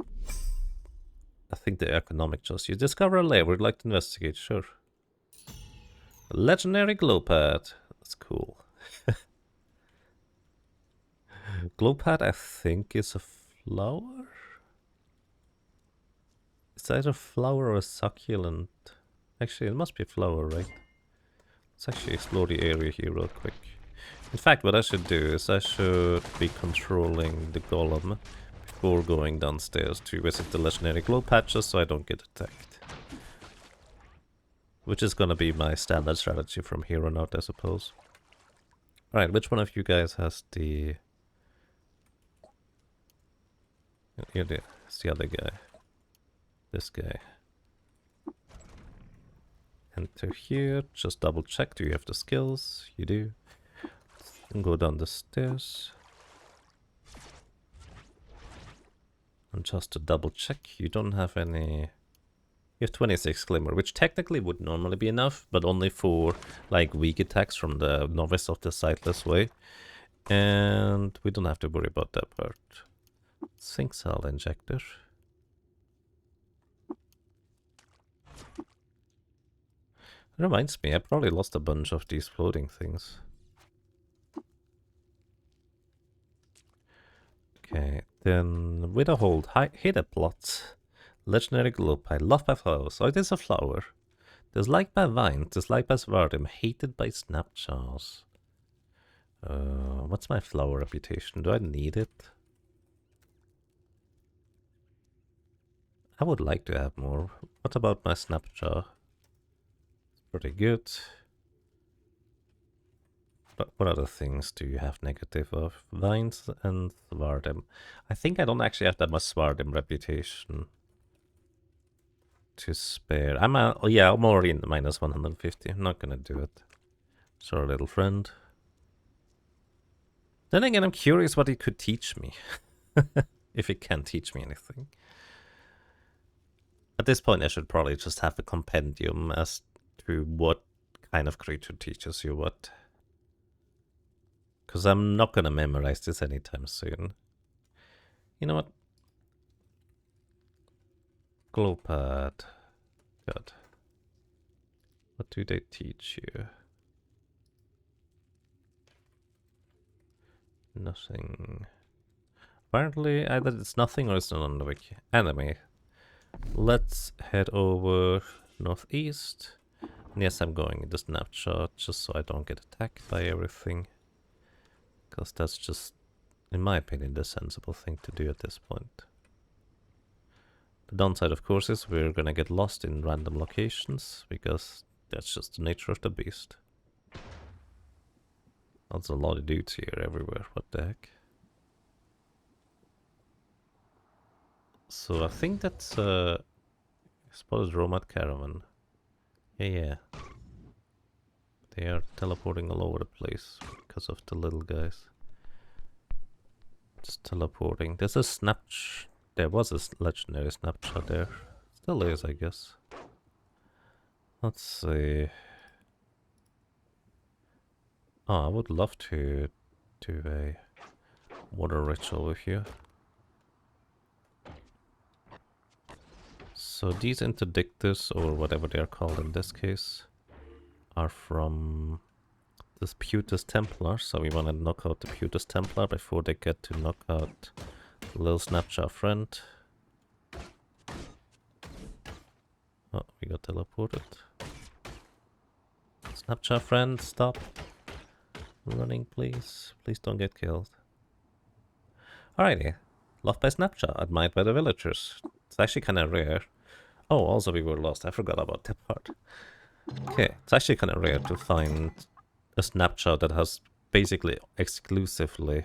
I think, the economic choice. You discover a lair we'd like to investigate, sure. Legendary Glowpad. That's cool. Glowpad, I think, is a flower? It's either a flower or a succulent. Actually, it must be a flower, right? Let's actually explore the area here real quick. In fact, what I should do is I should be controlling the golem before going downstairs to visit the legendary glow patches so I don't get attacked. Which is gonna be my standard strategy from here on out, I suppose. Alright, which one of you guys has the... It's the other guy. This guy. Enter here, just double check, do you have the skills? You do. And go down the stairs. And just to double check, you don't have any... You have 26 Glimmer, which technically would normally be enough, but only for like weak attacks from the Novice of the Sightless Way. And we don't have to worry about that part. Zinc cell injector. Reminds me, I probably lost a bunch of these floating things. Okay, then with a hold, hit a plot. Legendary Glowpie, loved by flowers. Oh, it is a flower. Disliked by vines, disliked by Svardim, hated by Snapjaws. What's my flower reputation? Do I need it? I would like to have more. What about my Snapjaw? Pretty good. But what other things do you have negative of? Vines and Svardim. I think I don't actually have that much Svardim reputation to spare. I'm already in the minus 150. I'm not gonna do it. Sorry, little friend. Then again, I'm curious what he could teach me. If he can teach me anything. At this point, I should probably just have a compendium as to what kind of creature teaches you what. Because I'm not going to memorize this anytime soon. You know what? Glowpad. Good. What do they teach you? Nothing. Apparently, either it's nothing or it's not on the wiki. Anyway, let's head over northeast. And yes, I'm going into snapshot just so I don't get attacked by everything. Because that's just, in my opinion, the sensible thing to do at this point. The downside, of course, is we're gonna get lost in random locations, because that's just the nature of the beast. There's a lot of dudes here everywhere, what the heck. So I think that's spotted Romad Caravan. Yeah. They are teleporting all over the place because of the little guys. Just teleporting. There's a there was a legendary snapshot there. Still is, I guess. Let's see. Oh, I would love to do a water ritual with you. So these interdictors, or whatever they are called in this case, are from this Putus Templar, so we want to knock out the Putus Templar before they get to knock out the little Snapjaw friend. Oh, we got teleported. Snapjaw friend, stop running, please. Please don't get killed. Alrighty. Loved by Snapjaw, admired by the villagers. It's actually kind of rare. Oh, also we were lost. I forgot about that part. Okay, it's actually kind of rare to find a Snapshot that has basically exclusively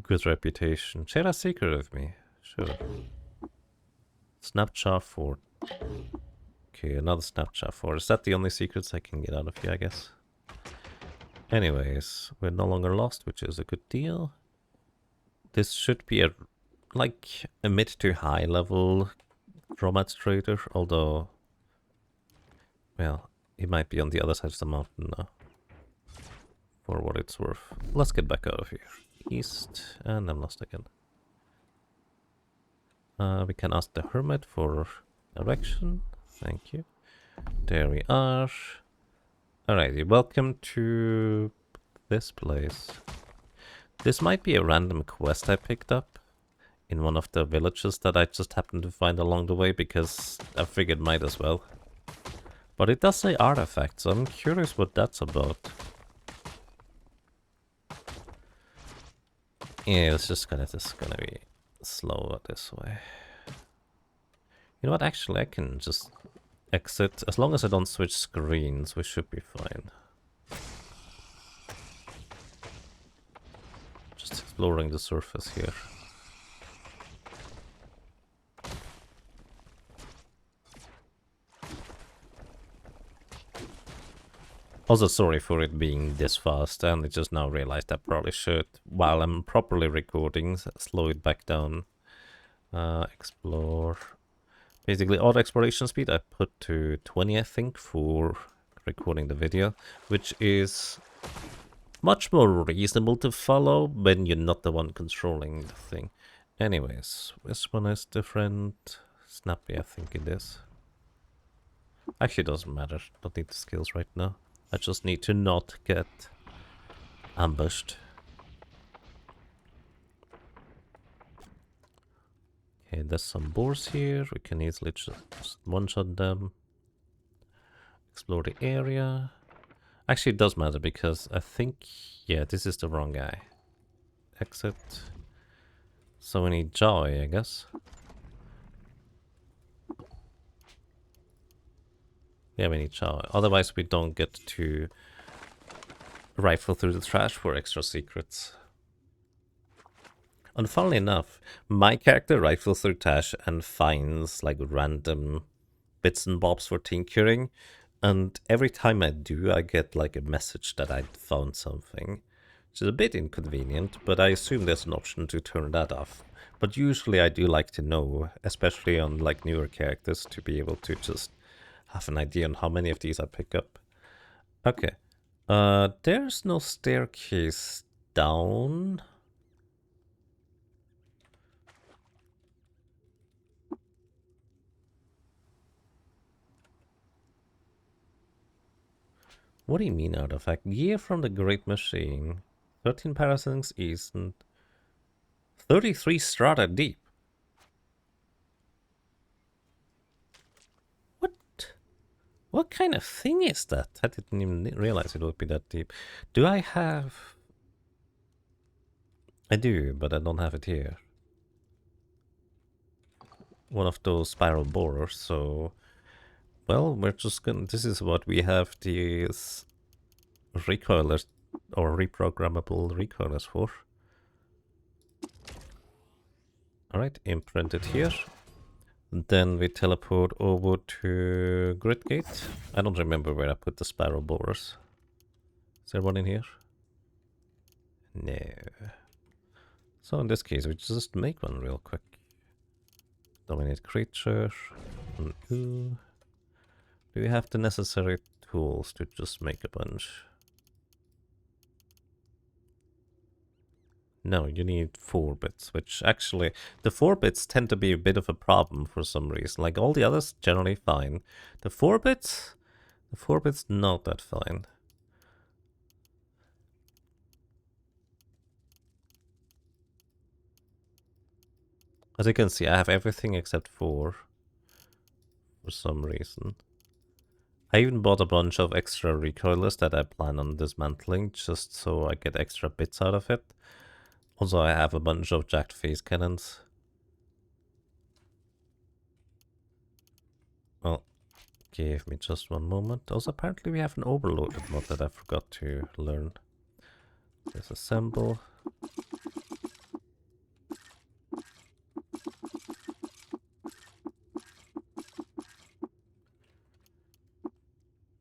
good reputation. Share a secret with me. Sure. Snapshot Fort. Okay, another Snapshot Fort. Is that the only secrets I can get out of here, I guess? Anyways, we're no longer lost, which is a good deal. This should be a like a mid to high level romance trader, although, well, he might be on the other side of the mountain now. For what it's worth. Let's get back out of here. East, and I'm lost again. We can ask the hermit for direction. Thank you. There we are. Alrighty, welcome to this place. This might be a random quest I picked up in one of the villages that I just happened to find along the way because I figured might as well. But it does say artifact, so I'm curious what that's about. Yeah, it's just gonna be slower this way. You know what, actually I can just exit. As long as I don't switch screens, we should be fine. Just exploring the surface here. Also, sorry for it being this fast, and I just now realized I probably should, while I'm properly recording, slow it back down. Explore. Basically, auto exploration speed I put to 20, I think, for recording the video, which is much more reasonable to follow when you're not the one controlling the thing. Anyways, this one is different. Snappy, I think it is. Actually, doesn't matter. Don't need the skills right now. I just need to not get ambushed. Okay, there's some boars here. We can easily just one-shot them. Explore the area. Actually, it does matter because I think, yeah, this is the wrong guy. Exit. So we need joy, I guess. Yeah, we need joy. Otherwise, we don't get to rifle through the trash for extra secrets. And funnily enough, my character rifles through trash and finds like random bits and bobs for tinkering. And every time I do, I get like a message that I found something. Which is a bit inconvenient, but I assume there's an option to turn that off. But usually I do like to know, especially on like newer characters, to be able to just have an idea on how many of these I pick up. Okay. There's no staircase down. What do you mean artifact? Gear from the Great Machine. 13 parasings east and 33 strata deep. What kind of thing is that? I didn't even realize it would be that deep. Do I have... I do, but I don't have it here. One of those spiral borers, so... Well, we're just gonna... This is what we have these recoilers or reprogrammable recoilers for. Alright, imprint it here. Then we teleport over to Grid Gate. I don't remember where I put the spiral borers. Is there one in here? No. So in this case, we just make one real quick. Dominate creature. Do we have the necessary tools to just make a bunch? No, you need 4 bits, which actually, the 4 bits tend to be a bit of a problem for some reason. Like all the others, generally fine. The 4 bits not that fine. As you can see, I have everything except 4 for some reason. I even bought a bunch of extra recoilers that I plan on dismantling just so I get extra bits out of it. Also, I have a bunch of jacked phase cannons. Well, give me just one moment. Also, apparently we have an overloaded mod that I forgot to learn. Disassemble.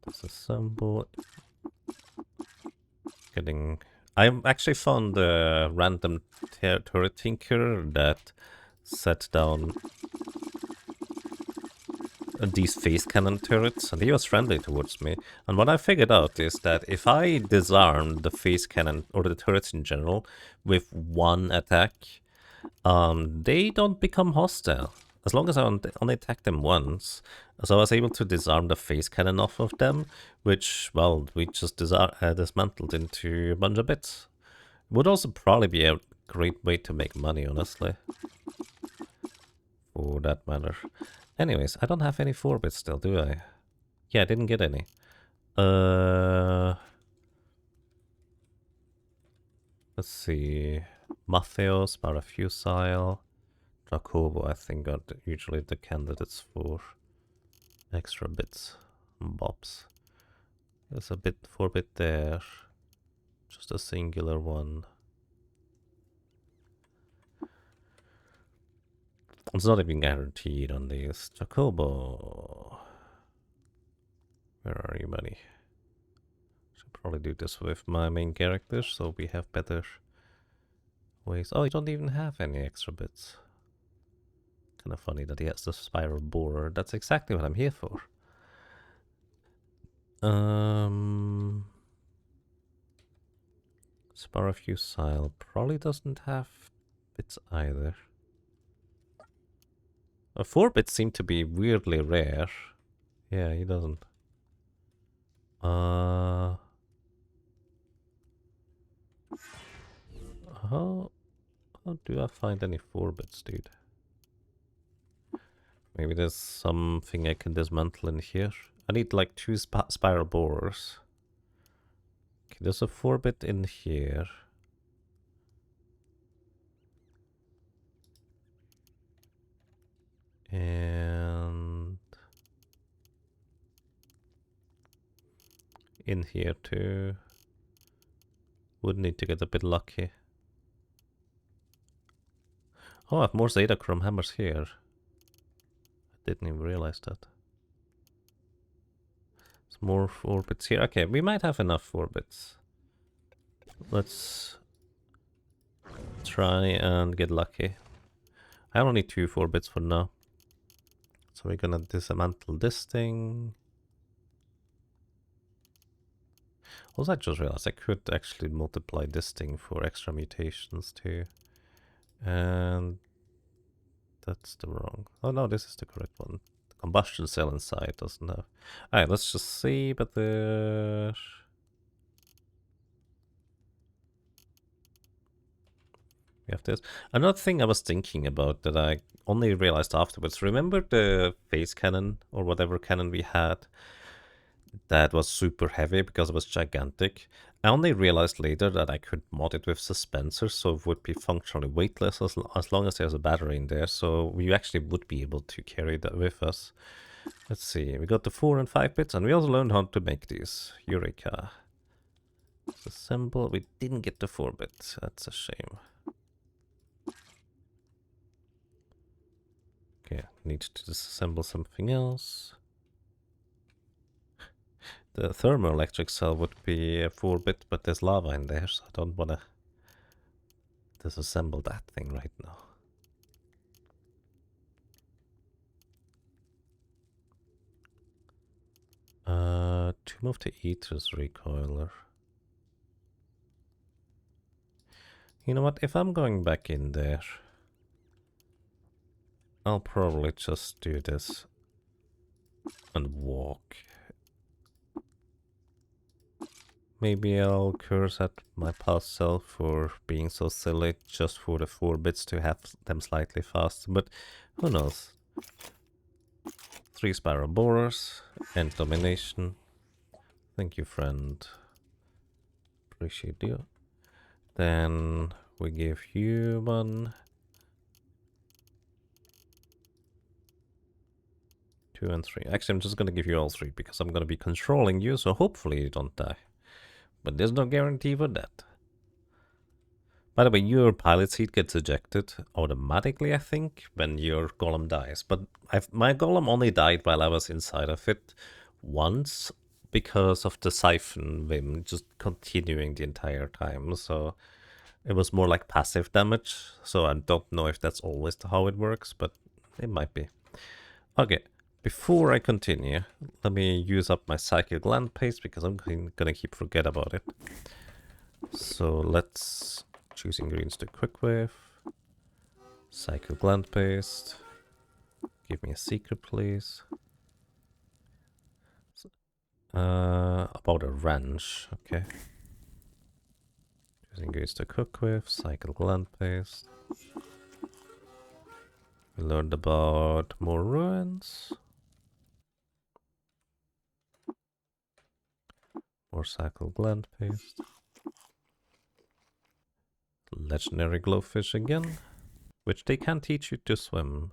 Disassemble. I actually found a random turret tinker that set down these phase cannon turrets, and he was friendly towards me. And what I figured out is that if I disarm the phase cannon, or the turrets in general, with one attack, they don't become hostile. As long as I only attack them once. So I was able to disarm the phase cannon off of them, which, well, we just dismantled into a bunch of bits. Would also probably be a great way to make money, honestly. For that matter. Anyways, I don't have any 4-bits still, do I? Yeah, I didn't get any. Let's see. Matheos, Parafusile, Jacobo, I think are usually the candidates for extra bits and bobs. There's a 4-bit there. Just a singular one. It's not even guaranteed on these. Jacobo. Where are you, buddy? Should probably do this with my main character so we have better ways. Oh, you don't even have any extra bits. Kind of funny that he has the spiral borer. That's exactly what I'm here for. Sparafusile probably doesn't have bits either. 4-bits seem to be weirdly rare. Yeah, he doesn't. How do I find any 4-bits, dude? Maybe there's something I can dismantle in here. I need like 2 spiral borers. Okay, there's a 4-bit in here. And in here too. Would need to get a bit lucky. Oh, I have more Zedachrome hammers here. I didn't even realize that. There's more 4-bits here. Okay, we might have enough 4-bits. Let's try and get lucky. I only need 2 4-bits for now. So we're gonna dismantle this thing. Also, I just realized I could actually multiply this thing for extra mutations too. And that's the wrong. Oh no, this is the correct one. The combustion cell inside doesn't have. Alright, let's just see, but there. We have this. Another thing I was thinking about that I only realized afterwards. Remember the phase cannon or whatever cannon we had that was super heavy because it was gigantic? I only realized later that I could mod it with suspensors, so it would be functionally weightless as long as there's a battery in there. So we actually would be able to carry that with us. Let's see, we got the 4 and 5 bits, and we also learned how to make these. Eureka. Assemble. We didn't get the 4 bits. That's a shame. Okay, need to disassemble something else. The thermoelectric cell would be a 4-bit, but there's lava in there, so I don't want to disassemble that thing right now. Tomb of the Eaters recoiler. You know what, if I'm going back in there, I'll probably just do this and walk. Maybe I'll curse at my past self for being so silly just for the 4-bits to have them slightly faster, but who knows. 3 spiral borers and domination. Thank you, friend. Appreciate you. Then we give you 1. 2 and 3. Actually, I'm just gonna give you all 3 because I'm gonna be controlling you, so hopefully you don't die. But there's no guarantee for that. By the way, your pilot seat gets ejected automatically, I think, when your golem dies. But my golem only died while I was inside of it once because of the siphon whim just continuing the entire time. So It was more like passive damage, so I don't know if that's always how it works, but it might be. Okay, before I continue, let me use up my psychic land paste because I'm gonna keep forget about it. So let's choose ingredients to quick wave. Psychic land paste. Give me a secret, please. About a wrench, okay. Choose ingredients to cook with. Psychic land paste. We learned about more ruins. More cycle gland paste. Legendary glowfish again, which they can teach you to swim.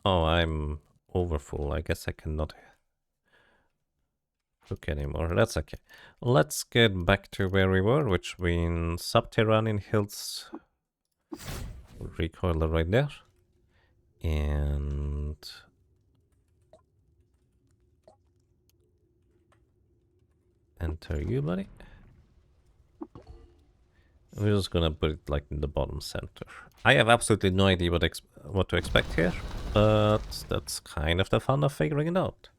Oh, I'm overfull. I guess I cannot cook anymore. That's okay. Let's get back to where we were, which means subterranean hills. Recoiler right there. And enter you, buddy. We're just gonna put it like in the bottom center. I have absolutely no idea what to expect here, but that's kind of the fun of figuring it out.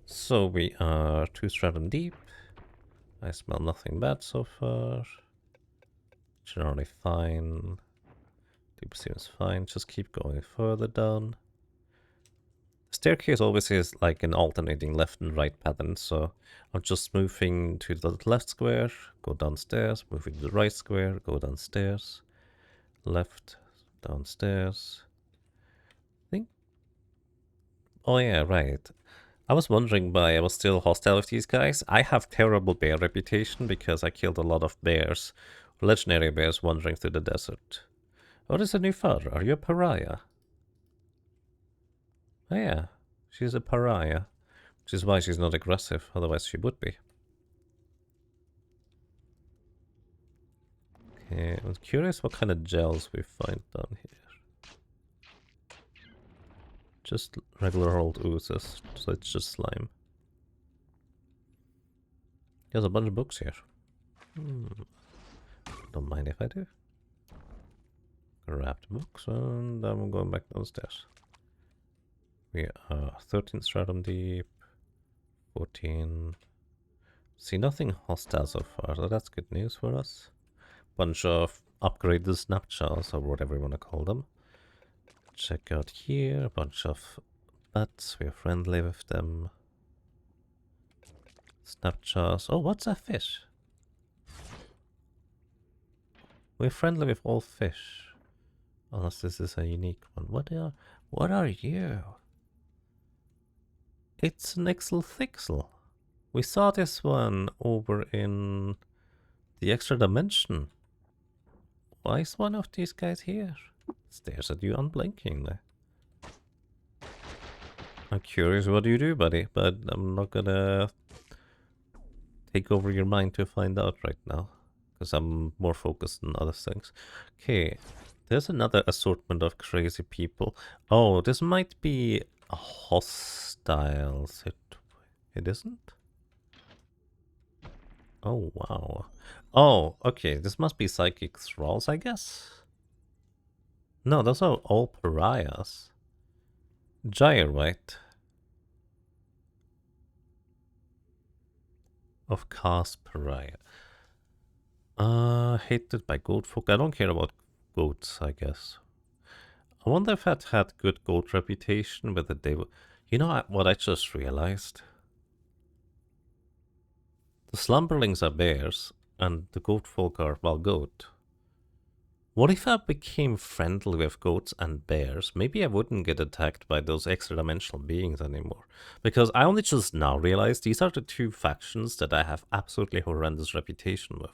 So we are 2 stratum deep. I smell nothing bad so far. Generally fine. Deep seems fine. Just keep going further down. Staircase always is like an alternating left and right pattern, so I'm just moving to the left square, go downstairs, moving to the right square, go downstairs, left, downstairs. Think. Oh yeah, right. I was wondering why I was still hostile with these guys. I have terrible bear reputation because I killed a lot of bears, legendary bears wandering through the desert. What is a new father? Are you a pariah? Oh yeah, she's a pariah, which is why she's not aggressive, otherwise she would be. Okay, I'm curious what kind of gels we find down here. Just regular old oozes, so it's just slime. There's a bunch of books here. Don't mind if I do. Grab the books and I'm going back downstairs. We are 13 stratum deep, 14. See, nothing hostile so far, so that's good news for us. Bunch of upgraded snapshots, or whatever you want to call them. Check out here, a bunch of bats, we are friendly with them. Snapshots. Oh, what's a fish? We're friendly with all fish. Unless this is a unique one. What are you? It's an Ixel. We saw this one over in the extra dimension. Why is one of these guys here? Stares at you unblinkingly. I'm curious what you do, buddy, but I'm not gonna take over your mind to find out right now, because I'm more focused on other things. Okay, there's another assortment of crazy people. Oh, this might be a hostile situation. It isn't? Oh, wow. Oh, okay, this must be psychic thralls, I guess? No, those are all pariahs. Gyrewhite. Of caste pariah. Hated by goat folk. I don't care about goats, I guess. I wonder if it had good goat reputation, whether they were... You know what I just realized? The slumberlings are bears, and the goat folk are, well, goat. What if I became friendly with goats and bears? Maybe I wouldn't get attacked by those extra-dimensional beings anymore. Because I only just now realized these are the 2 factions that I have absolutely horrendous reputation with.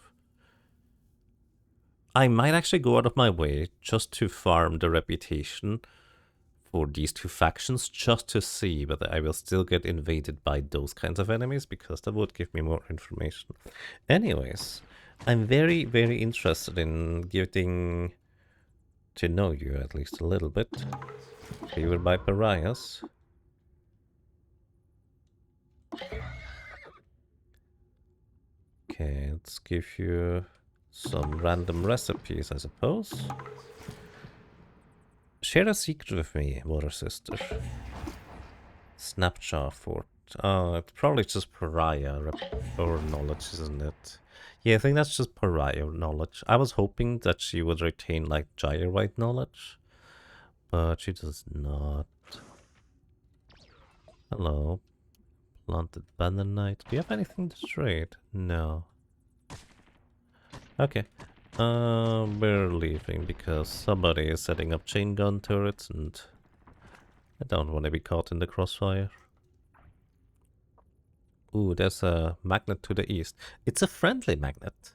I might actually go out of my way just to farm the reputation for these 2 factions, just to see whether I will still get invaded by those kinds of enemies, because that would give me more information. Anyways, I'm very, very interested in getting to know you at least a little bit. Favored by pariahs. Okay, let's give you some random recipes, I suppose. Share a secret with me, water sister. Snapshot fort. Oh, it's probably just pariah or knowledge, isn't it? Yeah, I think that's just pariah knowledge. I was hoping that she would retain like gyrite knowledge, but she does not. Hello, planted bandanite. Do you have anything to trade? No. Okay. We're leaving because somebody is setting up chain gun turrets and I don't want to be caught in the crossfire. Ooh, there's a magnet to the east. It's a friendly magnet.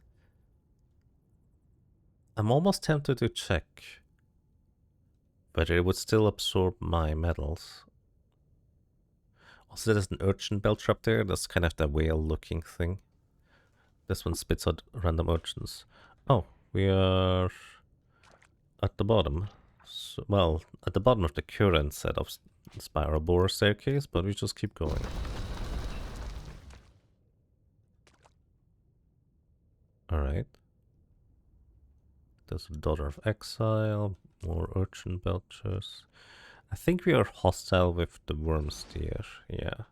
I'm almost tempted to check whether it would still absorb my metals. Also, there's an urchin bell trap there. That's kind of the whale-looking thing. This one spits out random urchins. Oh, we are at the bottom. So, well, at the bottom of the current set of spiral borer staircase, but we just keep going. Alright. There's a Daughter of Exile, more urchin belchers. I think we are hostile with the worm steer, yeah.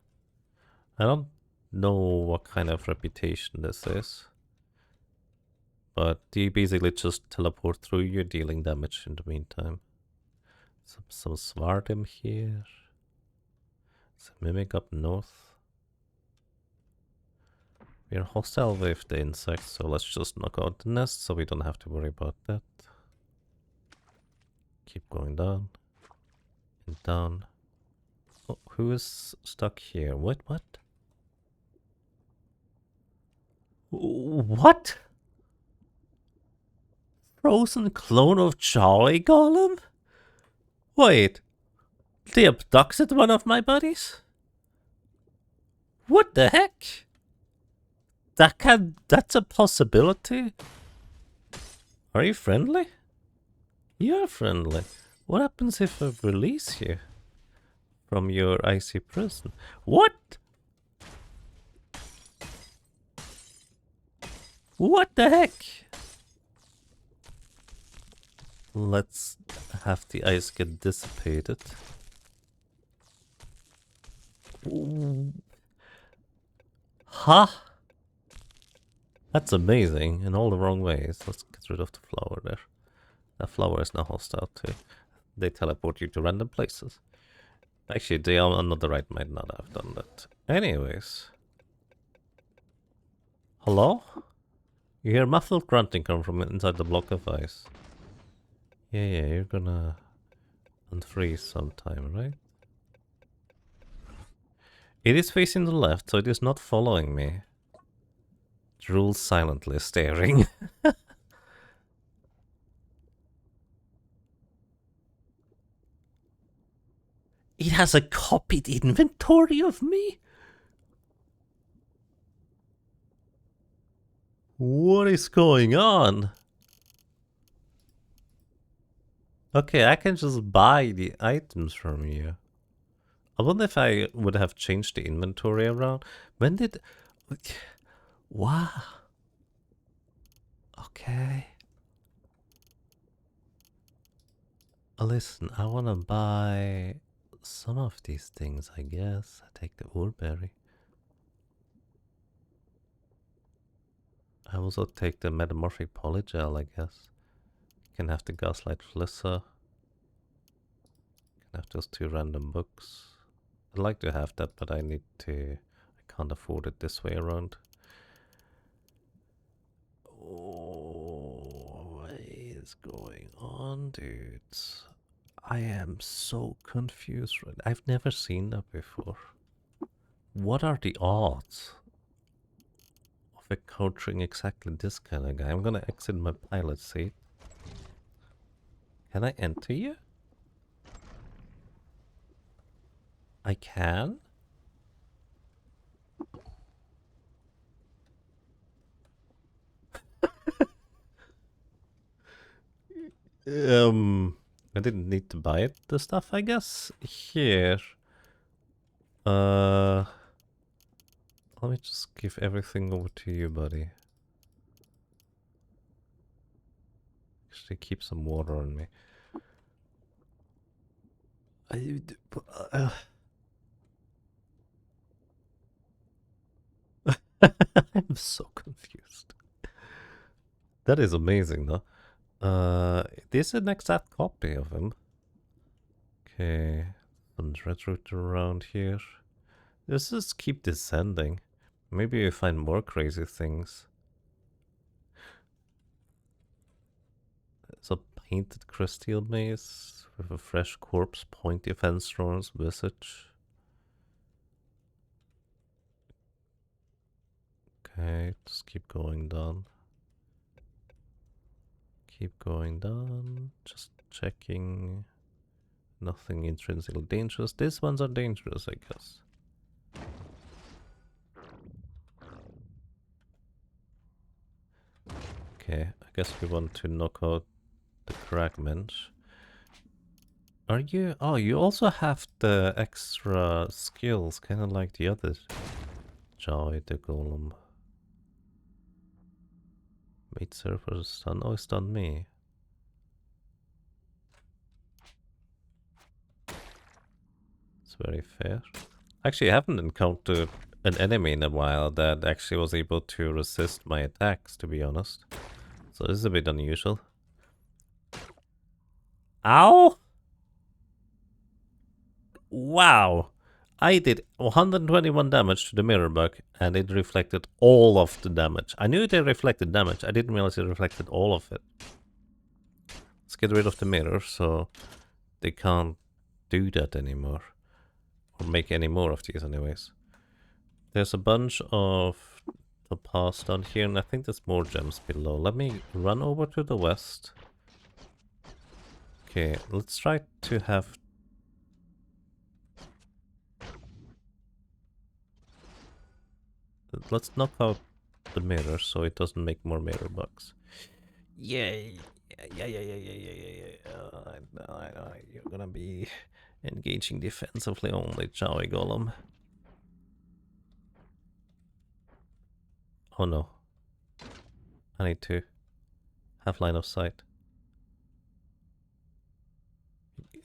I don't know what kind of reputation this is. But you basically just teleport through you, dealing damage in the meantime. Some Svardim here. It's a mimic up north. We are hostile with the insects, so let's just knock out the nest so we don't have to worry about that. Keep going down. And down. Oh, who is stuck here? What? What? Frozen clone of Joy Golem? Wait, they abducted one of my buddies? What the heck? That's a possibility? Are you friendly? You're friendly. What happens if I release you from your icy prison? What? What the heck? Let's have the ice get dissipated. Huh? That's amazing in all the wrong ways. Let's get rid of the flower there. That flower is now hostile too. They teleport you to random places. Actually, they on the right might not have done that. Anyways. Hello? You hear muffled grunting come from inside the block of ice. Yeah, you're gonna unfreeze sometime, right? It is facing the left, so it is not following me. Drools silently staring. It has a copied inventory of me? What is going on? Okay, I can just buy the items from you. I wonder if I would have changed the inventory around. When did... Wow. Okay. Listen, I want to buy some of these things, I guess. I take the oreberry. I also take the metamorphic polygel, I guess. Can have the gaslight flisser. Can have those 2 random books. I'd like to have that, but I need to... I can't afford it this way around. Oh, what is going on, dudes? I am so confused. I've never seen that before. What are the odds of encountering exactly this kind of guy? I'm gonna exit my pilot seat. Can I enter you? I can? I didn't need to buy it, the stuff, I guess. Here. Let me just give everything over to you, buddy. Actually, keep some water on me. I'm so confused. That is amazing, though. This is an exact copy of him. Okay, some red root around here. Let's just keep descending. Maybe we find more crazy things. It's a painted crystal maze with a fresh corpse, pointy fence thrower's visage. Okay, just keep going down. Keep going down. Just checking. Nothing intrinsically dangerous. These ones are dangerous, I guess. Okay, I guess we want to knock out the fragment. Are you... Oh, you also have the extra skills, kind of like the others. Joy, the golem. Made surfer stun. Oh, stun me. It's very fair. Actually, I haven't encountered an enemy in a while that actually was able to resist my attacks, to be honest. So this is a bit unusual. Ow! Wow! I did 121 damage to the mirror bug, and it reflected all of the damage. I knew they reflected damage, I didn't realize it reflected all of it. Let's get rid of the mirror, so they can't do that anymore. Or make any more of these anyways. There's a bunch of the paths down here, and I think there's more gems below. Let me run over to the west. Okay, let's try to have... Let's knock out the mirror so it doesn't make more mirror bugs. Yay! Yeah. I know. You're gonna be engaging defensively only, Joey Golem. Oh no. I need to have line of sight.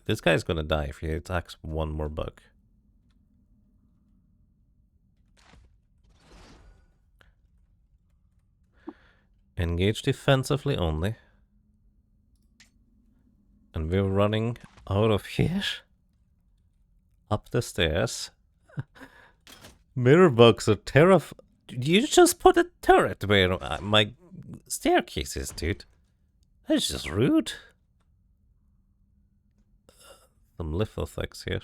This guy's gonna die if he attacks one more bug. Engage defensively only. And we're running out of here. Up the stairs. Mirror bugs are terrifying. You just put a turret where my staircase is, dude. That's just rude. Some lithothects here.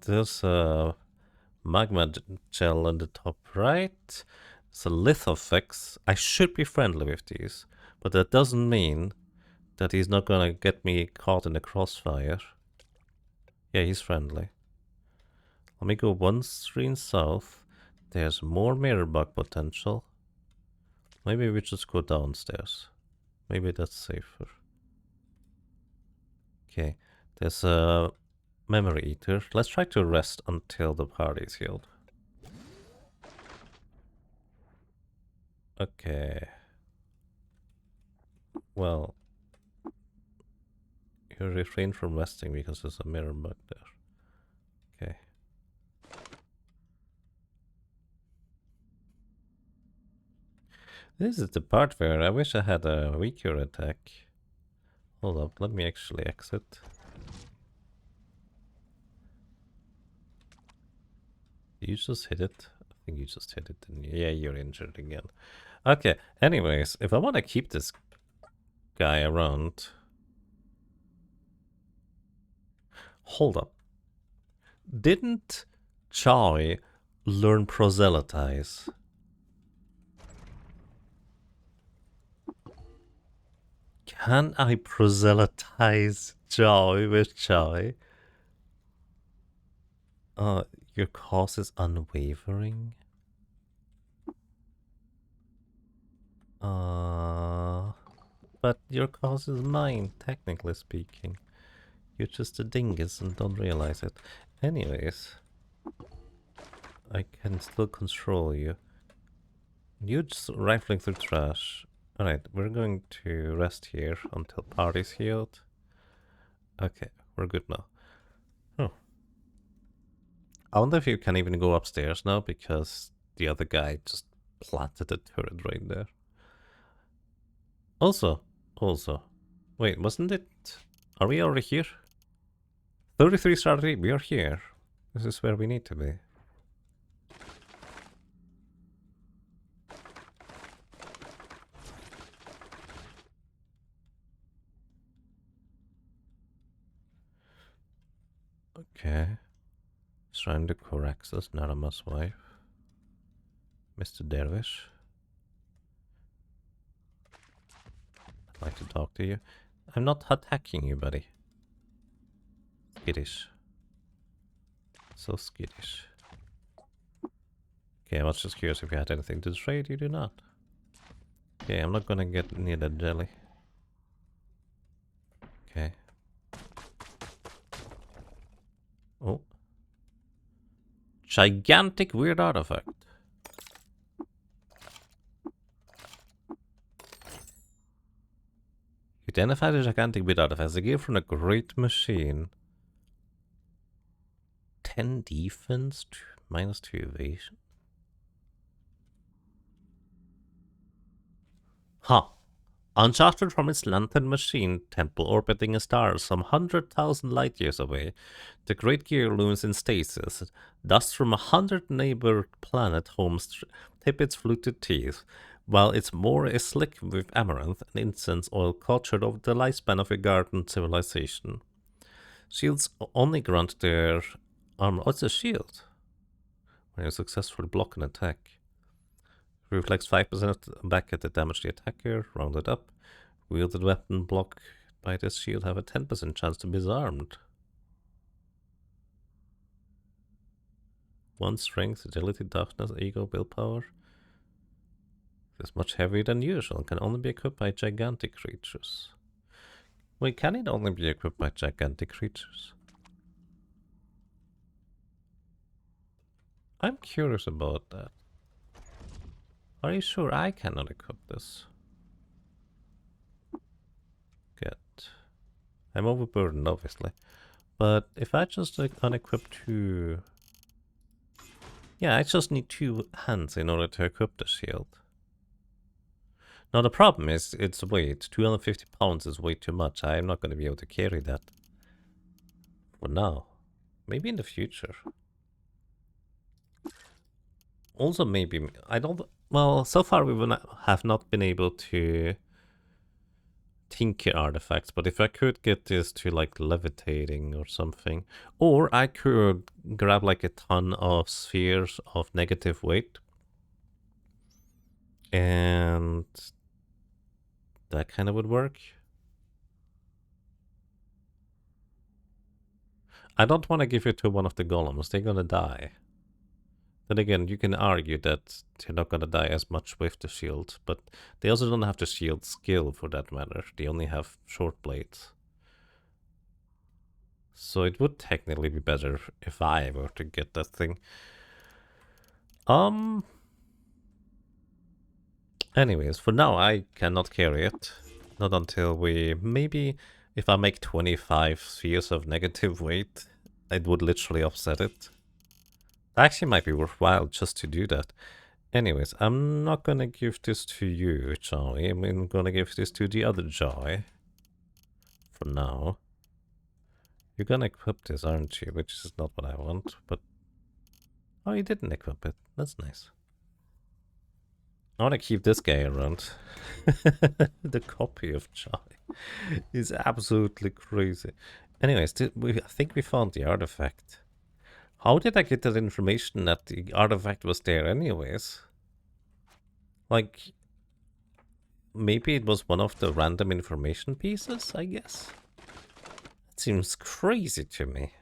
There's a magma gel on the top right. So lithothects. I should be friendly with these, but that doesn't mean that he's not gonna get me caught in the crossfire. Yeah, he's friendly. Let me go one screen south. There's more mirror bug potential. Maybe we just go downstairs. Maybe that's safer. Okay, there's a memory eater. Let's try to rest until the party's healed. Okay. Well, you refrain from resting because there's a mirror bug there. Okay. This is the part where I wish I had a weaker attack. Hold up, let me actually exit. You just hit it? I think you just hit it, didn't you? Yeah, you're injured again. Okay, anyways, if I want to keep this guy around... Hold up. Didn't Choi learn proselytize? Can I proselytize Choi with Choi? Your cause is unwavering? But your cause is mine, technically speaking. You're just a dingus and don't realize it. Anyways, I can still control you. You're just rifling through trash. Alright, we're going to rest here until party's healed. Okay, we're good now. Oh. I wonder if you can even go upstairs now, because the other guy just planted a turret right there. Also, wait, wasn't it... Are we already here? 33 strategy, we are here. This is where we need to be. Okay. Shrine to Coraxus, Narama's wife. Mr. Dervish. I'd like to talk to you. I'm not attacking you, buddy. Skittish. So skittish. Okay, I was just curious if you had anything to trade. You do not. Okay, I'm not gonna get near that jelly. Okay. Oh. Gigantic weird artifact. Identify the gigantic weird artifact as a gift from a great machine. 10 defense, -2 evasion. Huh. Uncharted from its lantern machine temple orbiting a star some 100,000 light years away, the Great Gear looms in stasis. Dust from 100 neighbor planet homes tip its fluted teeth, while its more is slick with amaranth and incense oil cultured over the lifespan of a garden civilization. Shields only grant their armor. Oh, it's a shield. When you successfully block an attack. Reflects 5% back at the damage the attacker, rounded up. Wielded weapon blocked by this shield have a 10% chance to be disarmed. 1 strength, agility, toughness, ego, willpower. It's much heavier than usual and can only be equipped by gigantic creatures. Wait, can it only be equipped by gigantic creatures? I'm curious about that. Are you sure I cannot equip this? Good. I'm overburdened, obviously. But if I just unequip 2... Yeah, I just need 2 hands in order to equip the shield. Now the problem is its weight. 250 pounds is way too much. I'm not going to be able to carry that. For now. Maybe in the future. Also maybe... I don't... Well, so far we have not been able to tinker artifacts, but if I could get this to like levitating or something, or I could grab like a ton of spheres of negative weight, and that kind of would work. I don't want to give it to one of the golems, they're gonna die. Then again, you can argue that they're not gonna die as much with the shield, but they also don't have the shield skill for that matter. They only have short blades. So it would technically be better if I were to get that thing. Anyways, for now I cannot carry it. Not until we... Maybe if I make 25 spheres of negative weight, it would literally offset it. Actually might be worthwhile just to do that. Anyways, I'm not gonna give this to you, Joy. I'm gonna give this to the other Joy. For now. You're gonna equip this, aren't you? Which is not what I want, but... Oh, you didn't equip it. That's nice. I want to keep this guy around. The copy of Joy is absolutely crazy. Anyways, I think we found the artifact. How did I get that information that the artifact was there anyways? Like, maybe it was one of the random information pieces, I guess? It seems crazy to me.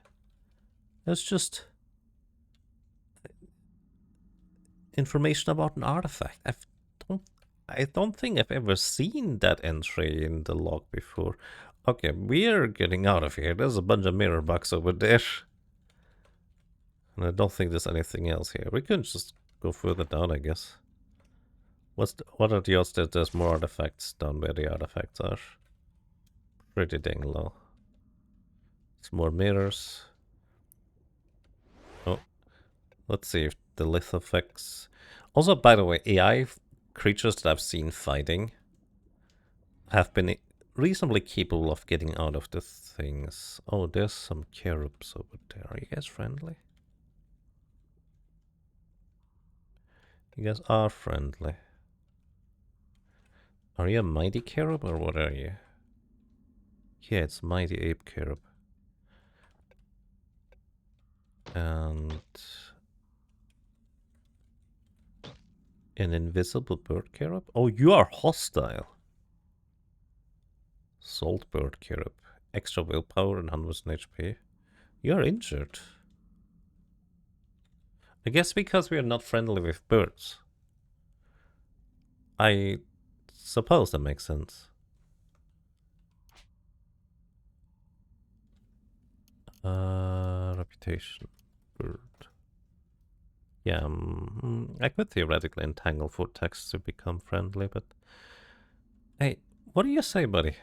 It's just... information about an artifact. I don't think I've ever seen that entry in the log before. Okay, we're getting out of here. There's a bunch of mirror bugs over there. And I don't think there's anything else here. We can just go further down, I guess. What are the odds that there's more artifacts down where the artifacts are? Pretty dang low. It's more mirrors. Oh, let's see if the lith effects. Also, by the way, AI creatures that I've seen fighting have been reasonably capable of getting out of the things. Oh, there's some cherubs over there. Are you guys friendly? You guys are friendly. Are you a mighty cherub or what are you? Yeah, it's mighty ape cherub. And an invisible bird cherub? Oh, you are hostile. Salt bird cherub. Extra willpower and 100% HP. You're injured. I guess because we are not friendly with birds. I suppose that makes sense. Reputation. Bird. Yeah, I could theoretically entangle vortex to become friendly, but... Hey, what do you say, buddy?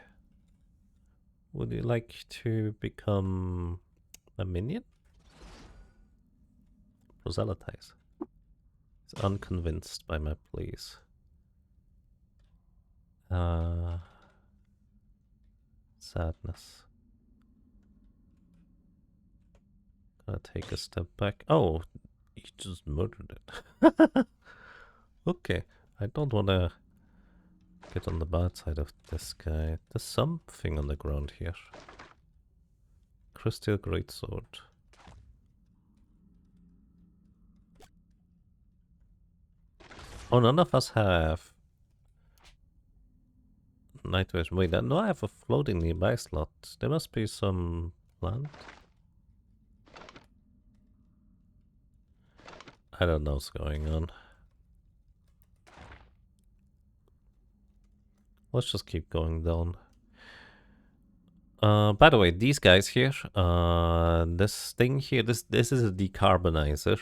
Would you like to become a minion? Proselytize. He's unconvinced by my pleas. Sadness. Gotta take a step back. Oh, he just murdered it. Okay, I don't wanna get on the bad side of this guy. There's something on the ground here. Crystal Greatsword. Oh, none of us have night vision. Wait, no, I have a floating nearby slot. There must be some plant. I don't know what's going on. Let's just keep going down. By the way, these guys here, this thing here, this is a decarbonizer.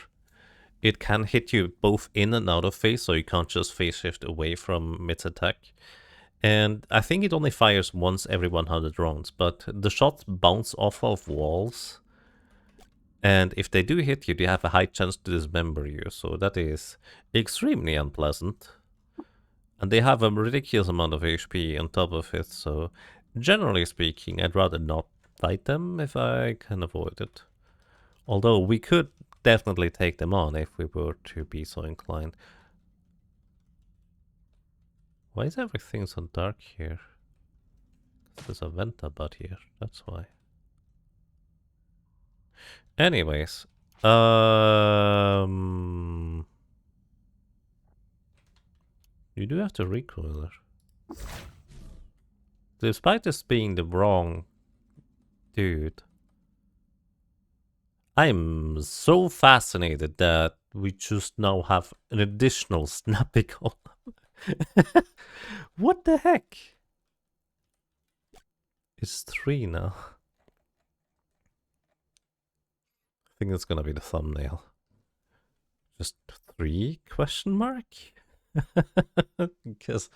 It can hit you both in and out of phase, so you can't just phase shift away from its attack. And I think it only fires once every 100 rounds, but the shots bounce off of walls. And if they do hit you, they have a high chance to dismember you, so that is extremely unpleasant. And they have a ridiculous amount of HP on top of it, so generally speaking, I'd rather not fight them if I can avoid it. Although we could definitely take them on if we were to be so inclined. Why is everything so dark here? There's a vent about here, that's why. Anyways, you do have to recoiler. Despite this being the wrong dude, I'm so fascinated that we just now have an additional snappy column. What the heck? It's 3 now. I think it's gonna be the thumbnail. Just 3 question mark? Because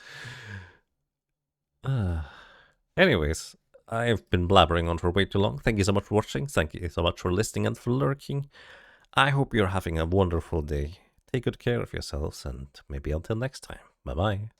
anyways, I've been blabbering on for way too long. Thank you so much for watching. Thank you so much for listening and for lurking. I hope you're having a wonderful day. Take good care of yourselves and maybe until next time. Bye bye.